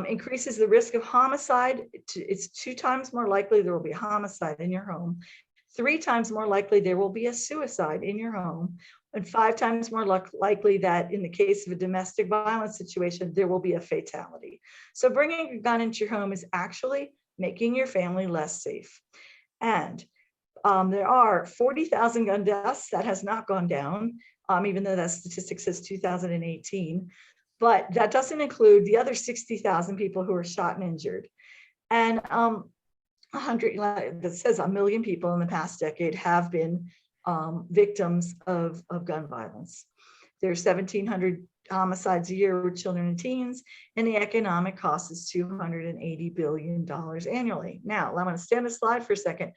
increases the risk of homicide. It's 2 times more likely there will be a homicide in your home, 3 times more likely there will be a suicide in your home, and 5 times more likely that in the case of a domestic violence situation, there will be a fatality. So bringing a gun into your home is actually making your family less safe. And there are 40,000 gun deaths. That has not gone down, even though that statistic says 2018. But that doesn't include the other 60,000 people who are shot and injured. And 100, that says 1 million people in the past decade have been victims of gun violence. There's 1,700 homicides a year with children and teens, and the economic cost is $280 billion annually. Now, I'm going to stand this slide for a second.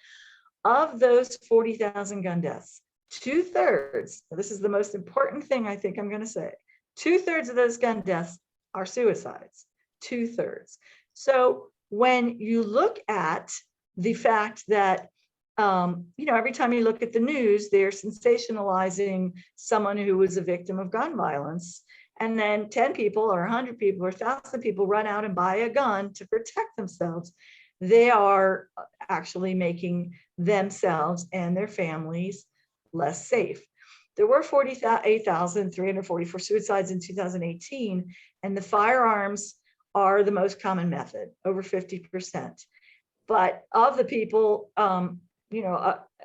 Of those 40,000 gun deaths, 2/3, this is the most important thing I think I'm going to say, 2/3 of those gun deaths are suicides, 2/3. So when you look at the fact that every time you look at the news, they're sensationalizing someone who was a victim of gun violence. And then 10 people or 100 people or 1,000 people run out and buy a gun to protect themselves. They are actually making themselves and their families less safe. There were 48,344 suicides in 2018, and the firearms are the most common method, over 50%. But of the people,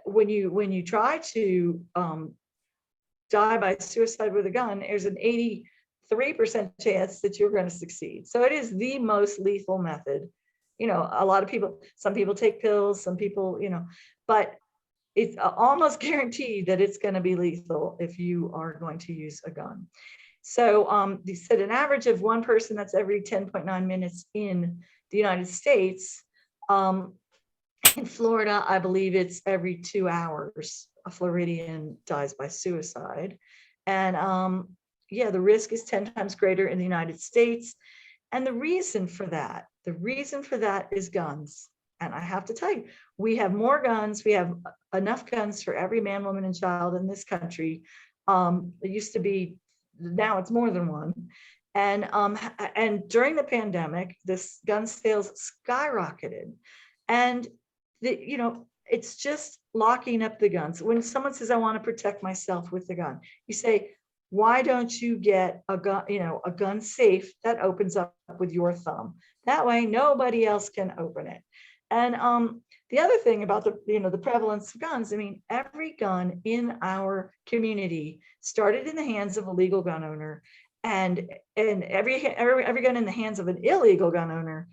when you try to die by suicide with a gun, there's an 83% chance that you're going to succeed. So it is the most lethal method. A lot of people, some people take pills, some people, but it's almost guaranteed that it's going to be lethal if you are going to use a gun. So they said an average of one person that's every 10.9 minutes in the United States. In Florida, I believe it's every 2 hours, a Floridian dies by suicide. And the risk is 10 times greater in the United States. And the reason for that is guns. And I have to tell you, we have more guns. We have enough guns for every man, woman, and child in this country. It used to be, now it's more than one. And during the pandemic, this gun sales skyrocketed. And it's just locking up the guns. When someone says, I want to protect myself with the gun, you say, why don't you get a gun, a gun safe that opens up with your thumb? That way, nobody else can open it. And the other thing about the prevalence of guns, I mean, every gun in our community started in the hands of a legal gun owner, and every gun in the hands of an illegal gun owner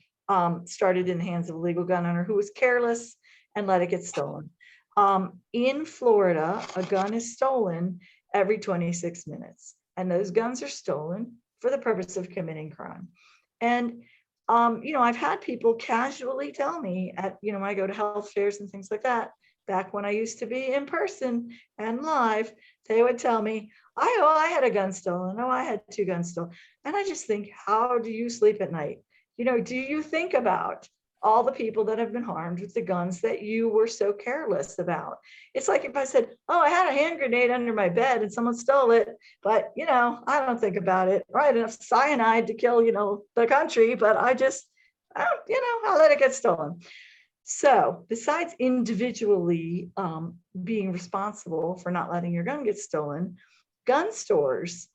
started in the hands of a legal gun owner who was careless and let it get stolen. In Florida, a gun is stolen every 26 minutes, and those guns are stolen for the purpose of committing crime. And I've had people casually tell me when I go to health fairs and things like that, back when I used to be in person and live, they would tell me, I had a gun stolen. I had 2 guns stolen. And I just think, how do you sleep at night? Do you think about all the people that have been harmed with the guns that you were so careless about? It's like if I said, I had a hand grenade under my bed and someone stole it, but I don't think about it. Right, enough cyanide to kill the country, but I let it get stolen. So besides individually being responsible for not letting your gun get stolen, gun stores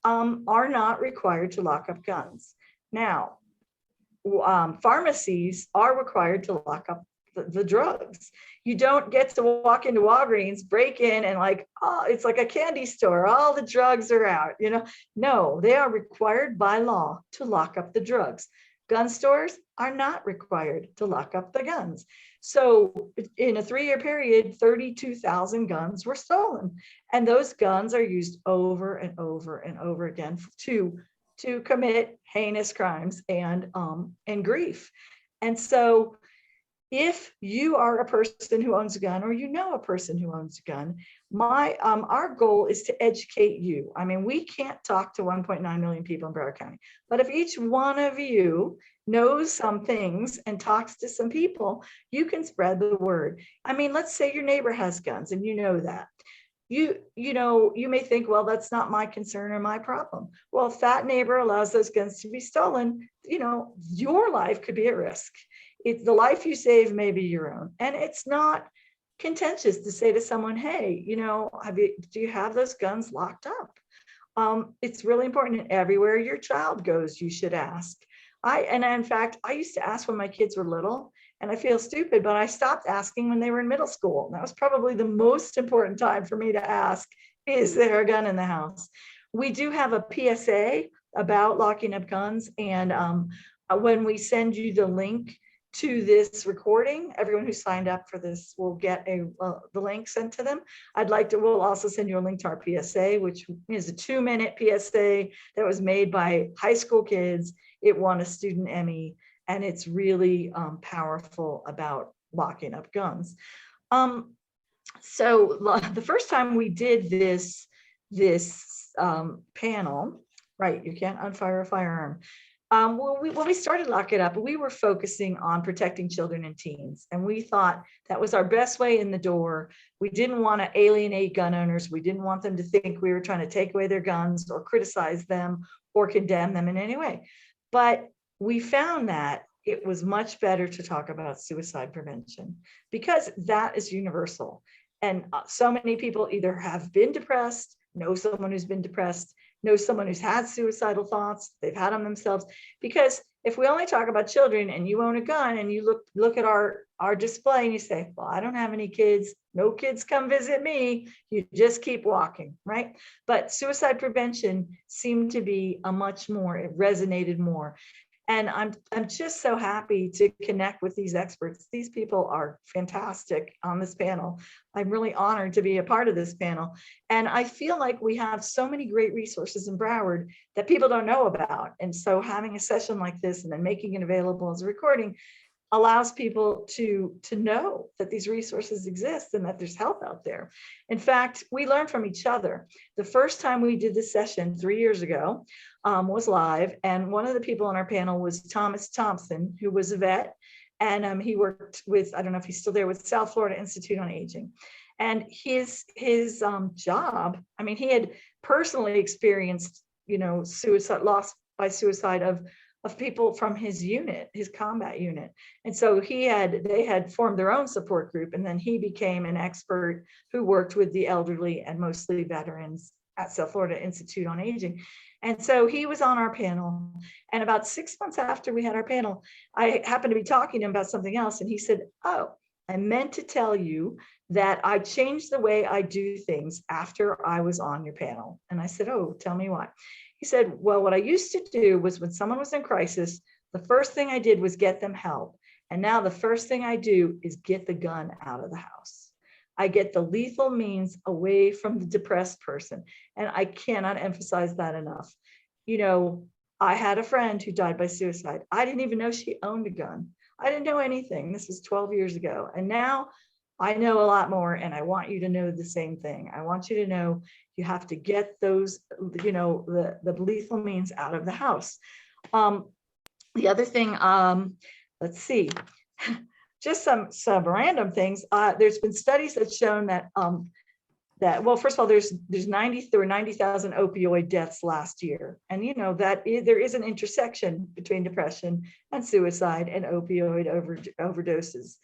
are not required to lock up guns. Now, pharmacies are required to lock up the drugs. You don't get to walk into Walgreens, break in, and it's like a candy store. All the drugs are out. No, they are required by law to lock up the drugs. gun stores are not required to lock up the guns. So in a 3-year period, 32,000 guns were stolen. And those guns are used over and over and over again to commit heinous crimes and grief. And so if you are a person who owns a gun, or you know a person who owns a gun, our goal is to educate you. I mean, we can't talk to 1.9 million people in Broward County, but if each one of you knows some things and talks to some people, you can spread the word. I mean, let's say your neighbor has guns and you know that. You may think, well, that's not my concern or my problem. Well, if that neighbor allows those guns to be stolen, your life could be at risk. It's the life you save may be your own. And it's not contentious to say to someone, hey, do you have those guns locked up? It's really important. And everywhere your child goes, you should ask. In fact, I used to ask when my kids were little, and I feel stupid, but I stopped asking when they were in middle school. And that was probably the most important time for me to ask, is there a gun in the house? We do have a PSA about locking up guns. And when we send you the link to this recording, everyone who signed up for this will get the link sent to them. We'll also send you a link to our PSA, which is a 2-minute PSA that was made by high school kids. It won a student Emmy, and it's really powerful about locking up guns. So the first time we did this panel, right, you can't unfire a firearm. When we started Lock It Up, we were focusing on protecting children and teens. And we thought that was our best way in the door. We didn't want to alienate gun owners. We didn't want them to think we were trying to take away their guns or criticize them or condemn them in any way. But we found that it was much better to talk about suicide prevention because that is universal. And so many people either have been depressed, know someone who's been depressed, know someone who's had suicidal thoughts, they've had them themselves. Because if we only talk about children and you own a gun and you look at our display and you say, well, I don't have any kids, no kids come visit me, you just keep walking, right? But suicide prevention seemed to be it resonated more. And I'm just so happy to connect with these experts. These people are fantastic on this panel. I'm really honored to be a part of this panel. And I feel like we have so many great resources in Broward that people don't know about. And so having a session like this and then making it available as a recording allows people to know that these resources exist and that there's help out there. In fact, we learn from each other. The first time we did this session 3 years ago was live. And one of the people on our panel was Thomas Thompson, who was a vet. And he worked with, I don't know if he's still there, with South Florida Institute on Aging. And his job, I mean, he had personally experienced, suicide, loss by suicide of people from his unit, his combat unit. And so they had formed their own support group. And then he became an expert who worked with the elderly and mostly veterans at South Florida Institute on Aging. And so he was on our panel. And about 6 months after we had our panel, I happened to be talking to him about something else. And he said, oh, I meant to tell you that I changed the way I do things after I was on your panel. And I said, oh, tell me why. He said, well, what I used to do was when someone was in crisis, the first thing I did was get them help. And now the first thing I do is get the gun out of the house. I get the lethal means away from the depressed person. And I cannot emphasize that enough. I had a friend who died by suicide. I didn't even know she owned a gun. I didn't know anything. This was 12 years ago. And now I know a lot more, and I want you to know the same thing. I want you to know you have to get those, the lethal means out of the house. The other thing, let's see, just some random things. There's been studies that shown that, well, first of all, there were 90,000 opioid deaths last year. And there is an intersection between depression and suicide and opioid overdoses.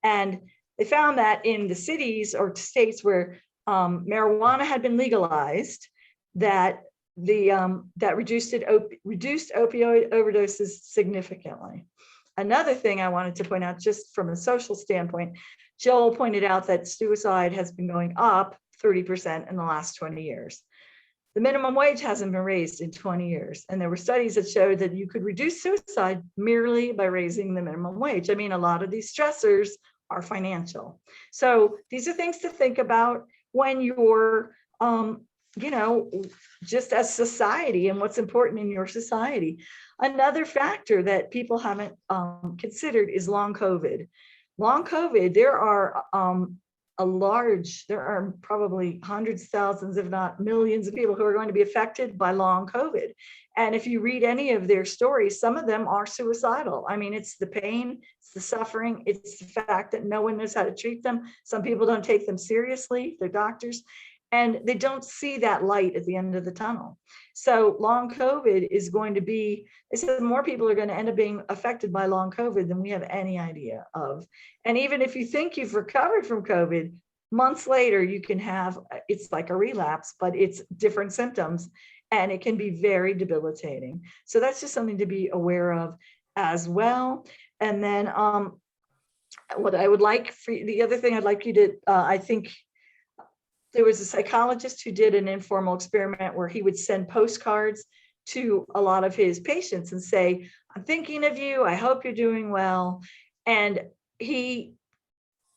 And they found that in the cities or states where marijuana had been legalized, that reduced opioid overdoses significantly. Another thing I wanted to point out, just from a social standpoint, Joel pointed out that suicide has been going up 30% in the last 20 years. the minimum wage hasn't been raised in 20 years. And there were studies that showed that you could reduce suicide merely by raising the minimum wage. I mean, a lot of these stressors are financial. So these are things to think about when you're, you know, just as society and what's important in your society. Another factor that people haven't considered is long COVID. Long COVID, there are probably hundreds, thousands, if not millions of people who are going to be affected by long COVID. And if you read any of their stories, some of them are suicidal. I mean, it's the pain, it's the suffering, it's the fact that no one knows how to treat them. Some people don't take them seriously, they're doctors, and they don't see that light at the end of the tunnel. So long COVID is going to be, they said more people are going to end up being affected by long COVID than we have any idea of. And even if you think you've recovered from COVID, months later, you can have, it's like a relapse, but it's different symptoms, and it can be very debilitating. So that's just something to be aware of as well. And then what I would like for the other thing I'd like you to, I think, there was a psychologist who did an informal experiment where he would send postcards to a lot of his patients and say, I'm thinking of you, I hope you're doing well. And he,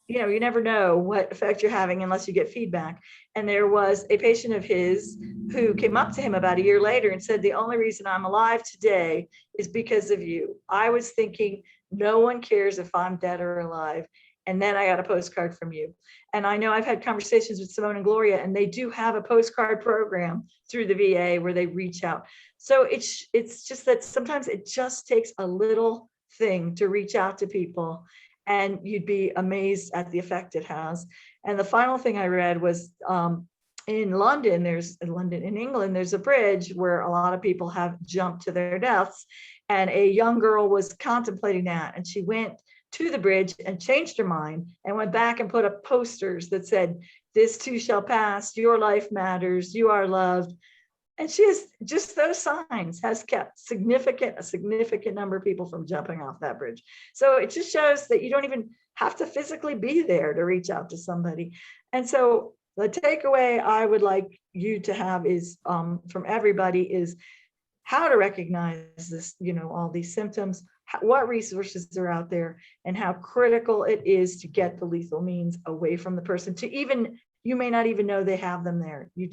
you know, you never know what effect you're having unless you get feedback. And there was a patient of his who came up to him about a year later and said, the only reason I'm alive today is because of you. I was thinking, no one cares if I'm dead or alive. And then I got a postcard from you. And I know I've had conversations with Simone and Gloria, and they do have a postcard program through the VA where they reach out. So it's just that sometimes it just takes a little thing to reach out to people, and you'd be amazed at the effect it has. And the final thing I read was in London, in England, there's a bridge where a lot of people have jumped to their deaths. And a young girl was contemplating that, and she went to the bridge and changed her mind and went back and put up posters that said, this too shall pass, your life matters, you are loved. And she has, just those signs has kept a significant number of people from jumping off that bridge. So it just shows that you don't even have to physically be there to reach out to somebody. And so the takeaway I would like you to have is from everybody is how to recognize this, you know, all these symptoms, what resources are out there, and how critical it is to get the lethal means away from the person. To even, you may not even know they have them there. You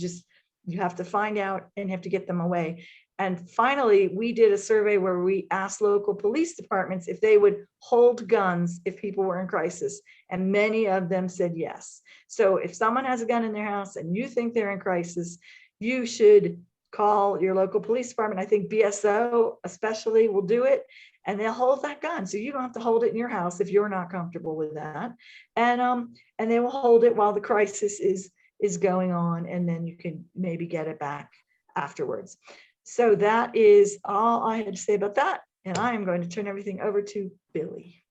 have to find out and have to get them away. And finally, we did a survey where we asked local police departments if they would hold guns if people were in crisis, and many of them said yes. So if someone has a gun in their house and you think they're in crisis, you should call your local police department. I think BSO especially will do it, and they'll hold that gun. So you don't have to hold it in your house if you're not comfortable with that. And they will hold it while the crisis is going on, and then you can maybe get it back afterwards. So that is all I had to say about that. And I am going to turn everything over to Billy.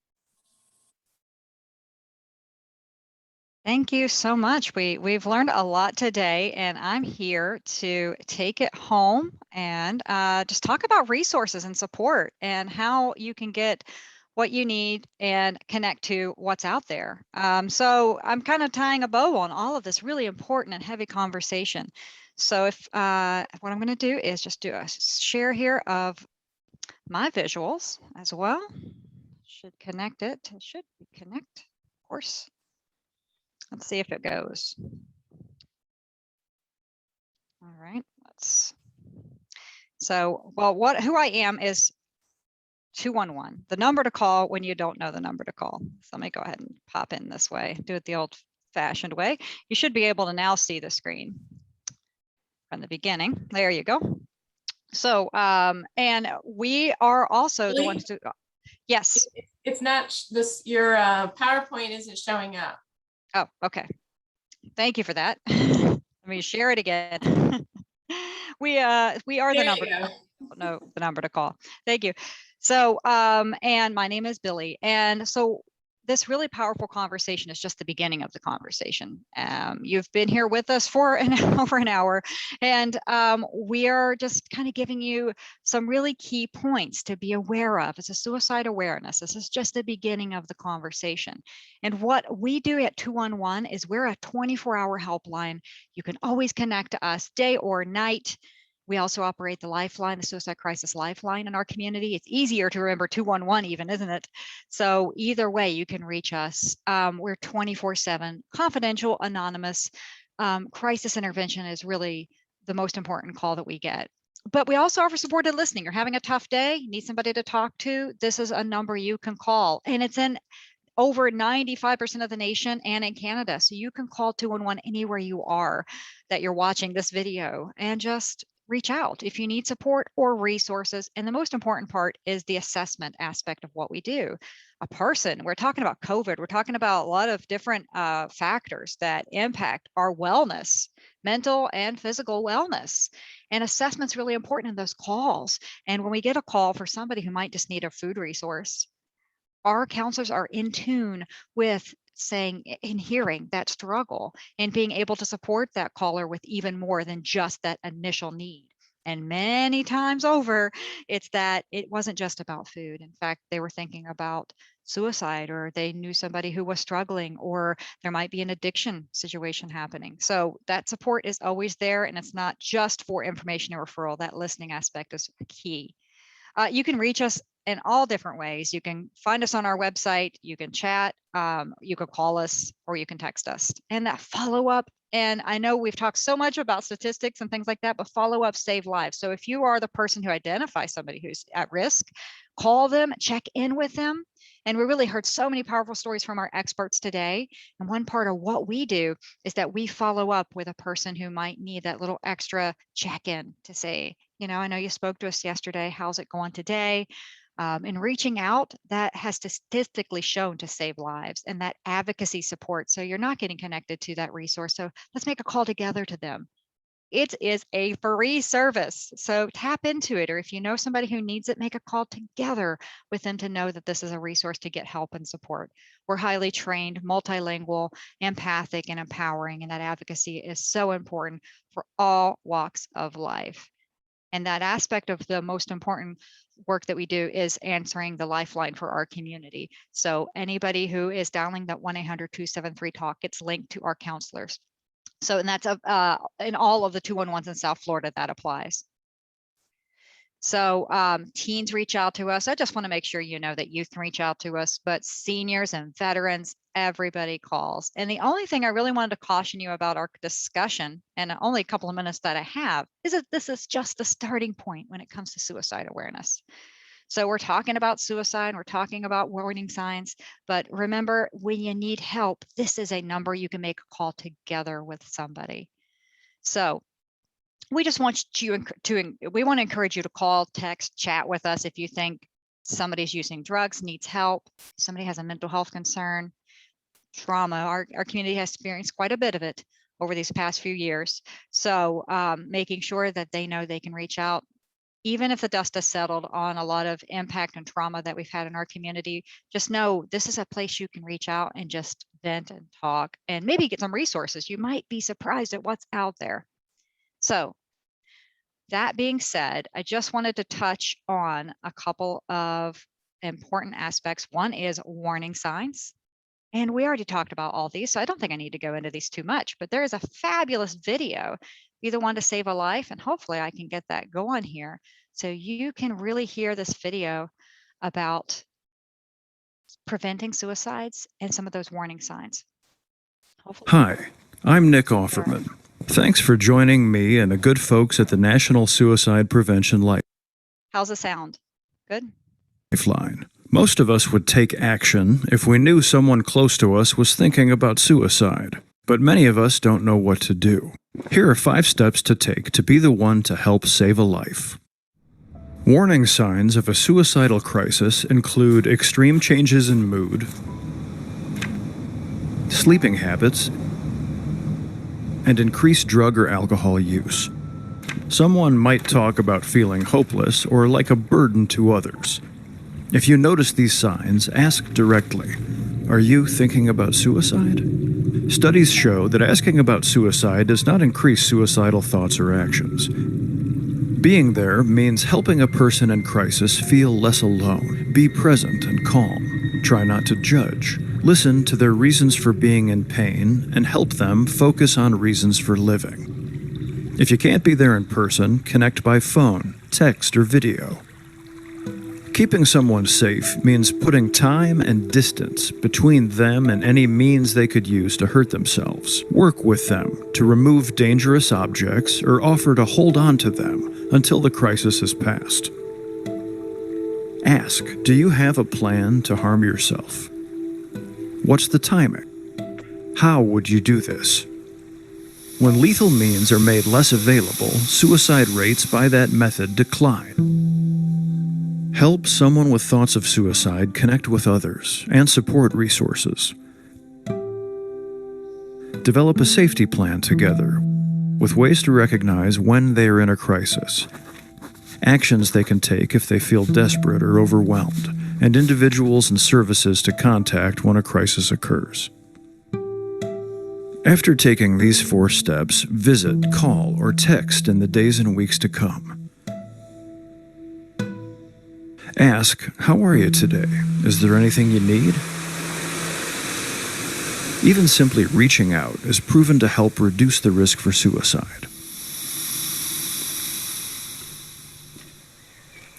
Thank you so much. We've learned a lot today, and I'm here to take it home and just talk about resources and support and how you can get what you need and connect to what's out there. So I'm kind of tying a bow on all of this really important and heavy conversation. So if what I'm going to do is just do a share here of my visuals as well. Should connect it. It should connect, of course. Let's see if it goes. All right, so, well, who I am is 211, the number to call when you don't know the number to call. So let me go ahead and pop in this way, do it the old-fashioned way. You should be able to now see the screen from the beginning. There you go. So, and we are also the ones to, yes. It's not this, your PowerPoint isn't showing up. Oh, okay. Thank you for that. Let me share it again. we are the number. No, the number to call. Thank you. So, and my name is Billy. And so this really powerful conversation is just the beginning of the conversation. You've been here with us for over an hour, and we are just kind of giving you some really key points to be aware of. It's a suicide awareness. This is just the beginning of the conversation. And what we do at 211 is we're a 24-hour helpline. You can always connect to us day or night. We also operate the Lifeline, the Suicide Crisis Lifeline in our community. It's easier to remember 211 even, isn't it? So either way, you can reach us. We're 24/7, confidential, anonymous. Crisis intervention is really the most important call that we get. But we also offer supported listening. You're having a tough day, need somebody to talk to, this is a number you can call. And it's in over 95% of the nation and in Canada. So you can call 211 anywhere you are that you're watching this video and just reach out if you need support or resources. And the most important part is the assessment aspect of what we do. A person, we're talking about COVID, we're talking about a lot of different factors that impact our wellness, mental and physical wellness. And assessment's really important in those calls. And when we get a call for somebody who might just need a food resource, our counselors are in tune with saying and hearing that struggle and being able to support that caller with even more than just that initial need. And many times over, it's that it wasn't just about food. In fact, they were thinking about suicide, or they knew somebody who was struggling, or there might be an addiction situation happening. So that support is always there, and it's not just for information and referral. That listening aspect is key. You can reach us in all different ways. You can find us on our website, you can chat, you can call us, or you can text us. And that follow-up, and I know we've talked so much about statistics and things like that, but follow-up save lives. So if you are the person who identifies somebody who's at risk, call them, check in with them. And we really heard so many powerful stories from our experts today. And one part of what we do is that we follow up with a person who might need that little extra check-in to say, you know, I know you spoke to us yesterday, how's it going today? And reaching out, that has statistically shown to save lives, and that advocacy support. So you're not getting connected to that resource. So let's make a call together to them. It is a free service. So tap into it. Or if you know somebody who needs it, make a call together with them to know that this is a resource to get help and support. We're highly trained, multilingual, empathic, and empowering. And that advocacy is so important for all walks of life. And that aspect of the most important work that we do is answering the lifeline for our community. So anybody who is dialing that 1-800-273-TALK, it's linked to our counselors. So, and that's in all of the 211s in South Florida, that applies. So teens reach out to us. I just want to make sure you know that youth can reach out to us, but seniors and veterans, everybody calls. And the only thing I really wanted to caution you about our discussion, and only a couple of minutes that I have, is that this is just the starting point when it comes to suicide awareness. So we're talking about suicide, we're talking about warning signs, but remember, when you need help, this is a number you can make a call together with somebody. So we just want you we want to encourage you to call, text, chat with us if you think somebody's using drugs, needs help, somebody has a mental health concern, trauma. Our community has experienced quite a bit of it over these past few years. So making sure that they know they can reach out, even if the dust has settled on a lot of impact and trauma that we've had in our community, just know this is a place you can reach out and just vent and talk and maybe get some resources. You might be surprised at what's out there. So that being said, I just wanted to touch on a couple of important aspects. One is warning signs. And we already talked about all these, so I don't think I need to go into these too much, but there is a fabulous video, either one to save a life, and hopefully I can get that going here. So you can really hear this video about preventing suicides and some of those warning signs. Hopefully. Hi, I'm Nick Offerman. Thanks for joining me and the good folks at the National Suicide Prevention How's the sound? Good? Lifeline. Most of us would take action if we knew someone close to us was thinking about suicide, but many of us don't know what to do. Here are 5 steps to take to be the one to help save a life. Warning signs of a suicidal crisis include extreme changes in mood, sleeping habits, and increased drug or alcohol use. Someone might talk about feeling hopeless or like a burden to others. If you notice these signs, ask directly, Are you thinking about suicide? Studies show that asking about suicide does not increase suicidal thoughts or actions. Being there means helping a person in crisis feel less alone. Be present and calm. Try not to judge. Listen to their reasons for being in pain and help them focus on reasons for living. If you can't be there in person, connect by phone, text, or video. Keeping someone safe means putting time and distance between them and any means they could use to hurt themselves. Work with them to remove dangerous objects or offer to hold on to them until the crisis has passed. Ask, do you have a plan to harm yourself? What's the timing? How would you do this? When lethal means are made less available, suicide rates by that method decline. Help someone with thoughts of suicide connect with others and support resources. Develop a safety plan together with ways to recognize when they are in a crisis, actions they can take if they feel desperate or overwhelmed, and individuals and services to contact when a crisis occurs. After taking these 4 steps, visit, call, or text in the days and weeks to come. Ask, how are you today? Is there anything you need? Even simply reaching out is proven to help reduce the risk for suicide.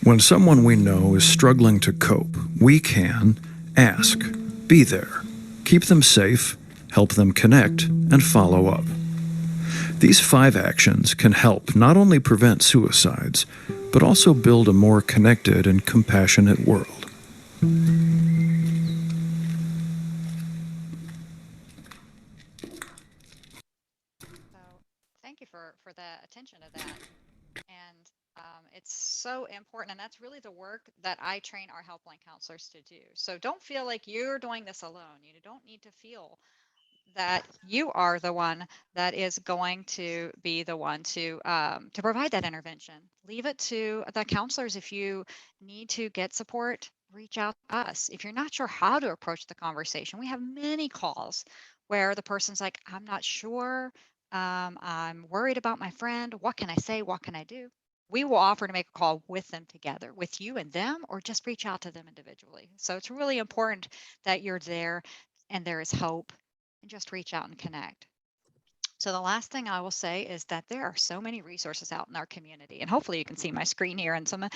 When someone we know is struggling to cope, we can ask, be there, keep them safe, help them connect, and follow up. These 5 actions can help not only prevent suicides, but also build a more connected and compassionate world. So thank you for the attention to that. And it's so important. And that's really the work that I train our helpline counselors to do. So don't feel like you're doing this alone. You don't need to feel that you are the one that is going to be the one to provide that intervention. Leave it to the counselors. If you need to get support, reach out to us. If you're not sure how to approach the conversation, we have many calls where the person's like, I'm not sure. I'm worried about my friend. What can I say? What can I do? We will offer to make a call with them together, with you and them, or just reach out to them individually. So it's really important that you're there and there is hope, and just reach out and connect. So the last thing I will say is that there are so many resources out in our community, and hopefully you can see my screen here. And some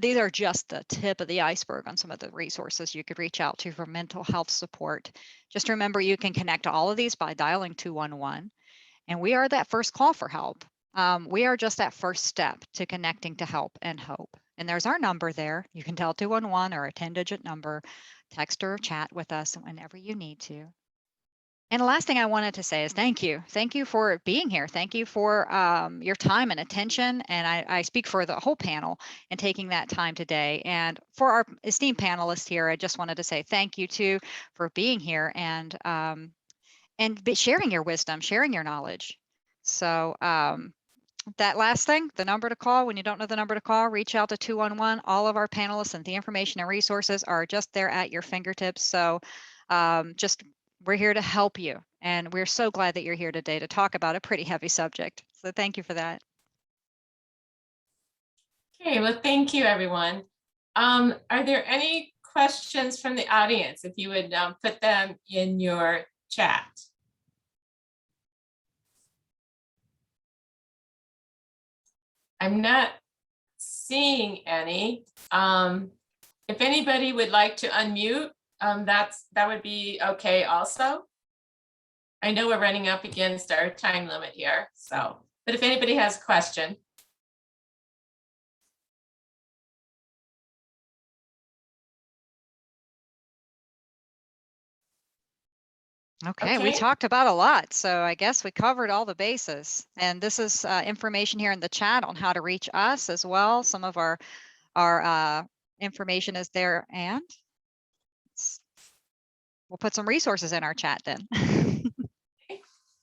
these are just the tip of the iceberg on some of the resources you could reach out to for mental health support. Just remember, you can connect to all of these by dialing 211, and we are that first call for help. We are just that first step to connecting to help and hope. And there's our number there. You can dial 211 or a 10-digit number, text or chat with us whenever you need to. And the last thing I wanted to say is thank you. Thank you for being here. Thank you for your time and attention. And I speak for the whole panel and taking that time today. And for our esteemed panelists here, I just wanted to say thank you too for being here and sharing your wisdom, sharing your knowledge. So that last thing, the number to call, when you don't know the number to call, reach out to 211. All of our panelists and the information and resources are just there at your fingertips. So we're here to help you. And we're so glad that you're here today to talk about a pretty heavy subject. So thank you for that. Okay, well, thank you, everyone. Are there any questions from the audience? If you would put them in your chat. I'm not seeing any. If anybody would like to unmute, that would be okay also. I know we're running up against our time limit here, so, but if anybody has a question. Okay, we talked about a lot, so I guess we covered all the bases. And this is information here in the chat on how to reach us as well. Some of our information is there, and we'll put some resources in our chat then.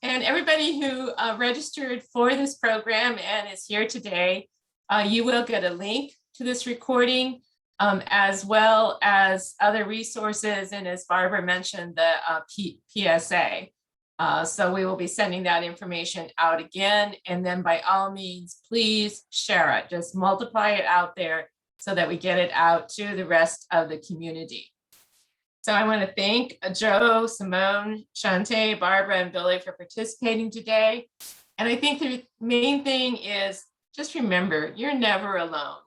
And everybody who registered for this program and is here today, you will get a link to this recording. as well as other resources. And as Barbara mentioned, the PSA. So we will be sending that information out again. And then by all means, please share it. Just multiply it out there so that we get it out to the rest of the community. So I want to thank Joe, Simone, Shante, Barbara, and Billy for participating today. And I think the main thing is just remember, you're never alone.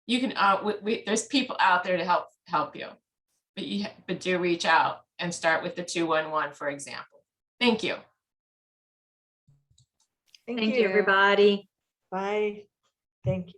You can, there's people out there to help you, but do reach out and start with the 211, for example. Thank you. Thank you, everybody. Bye. Thank you.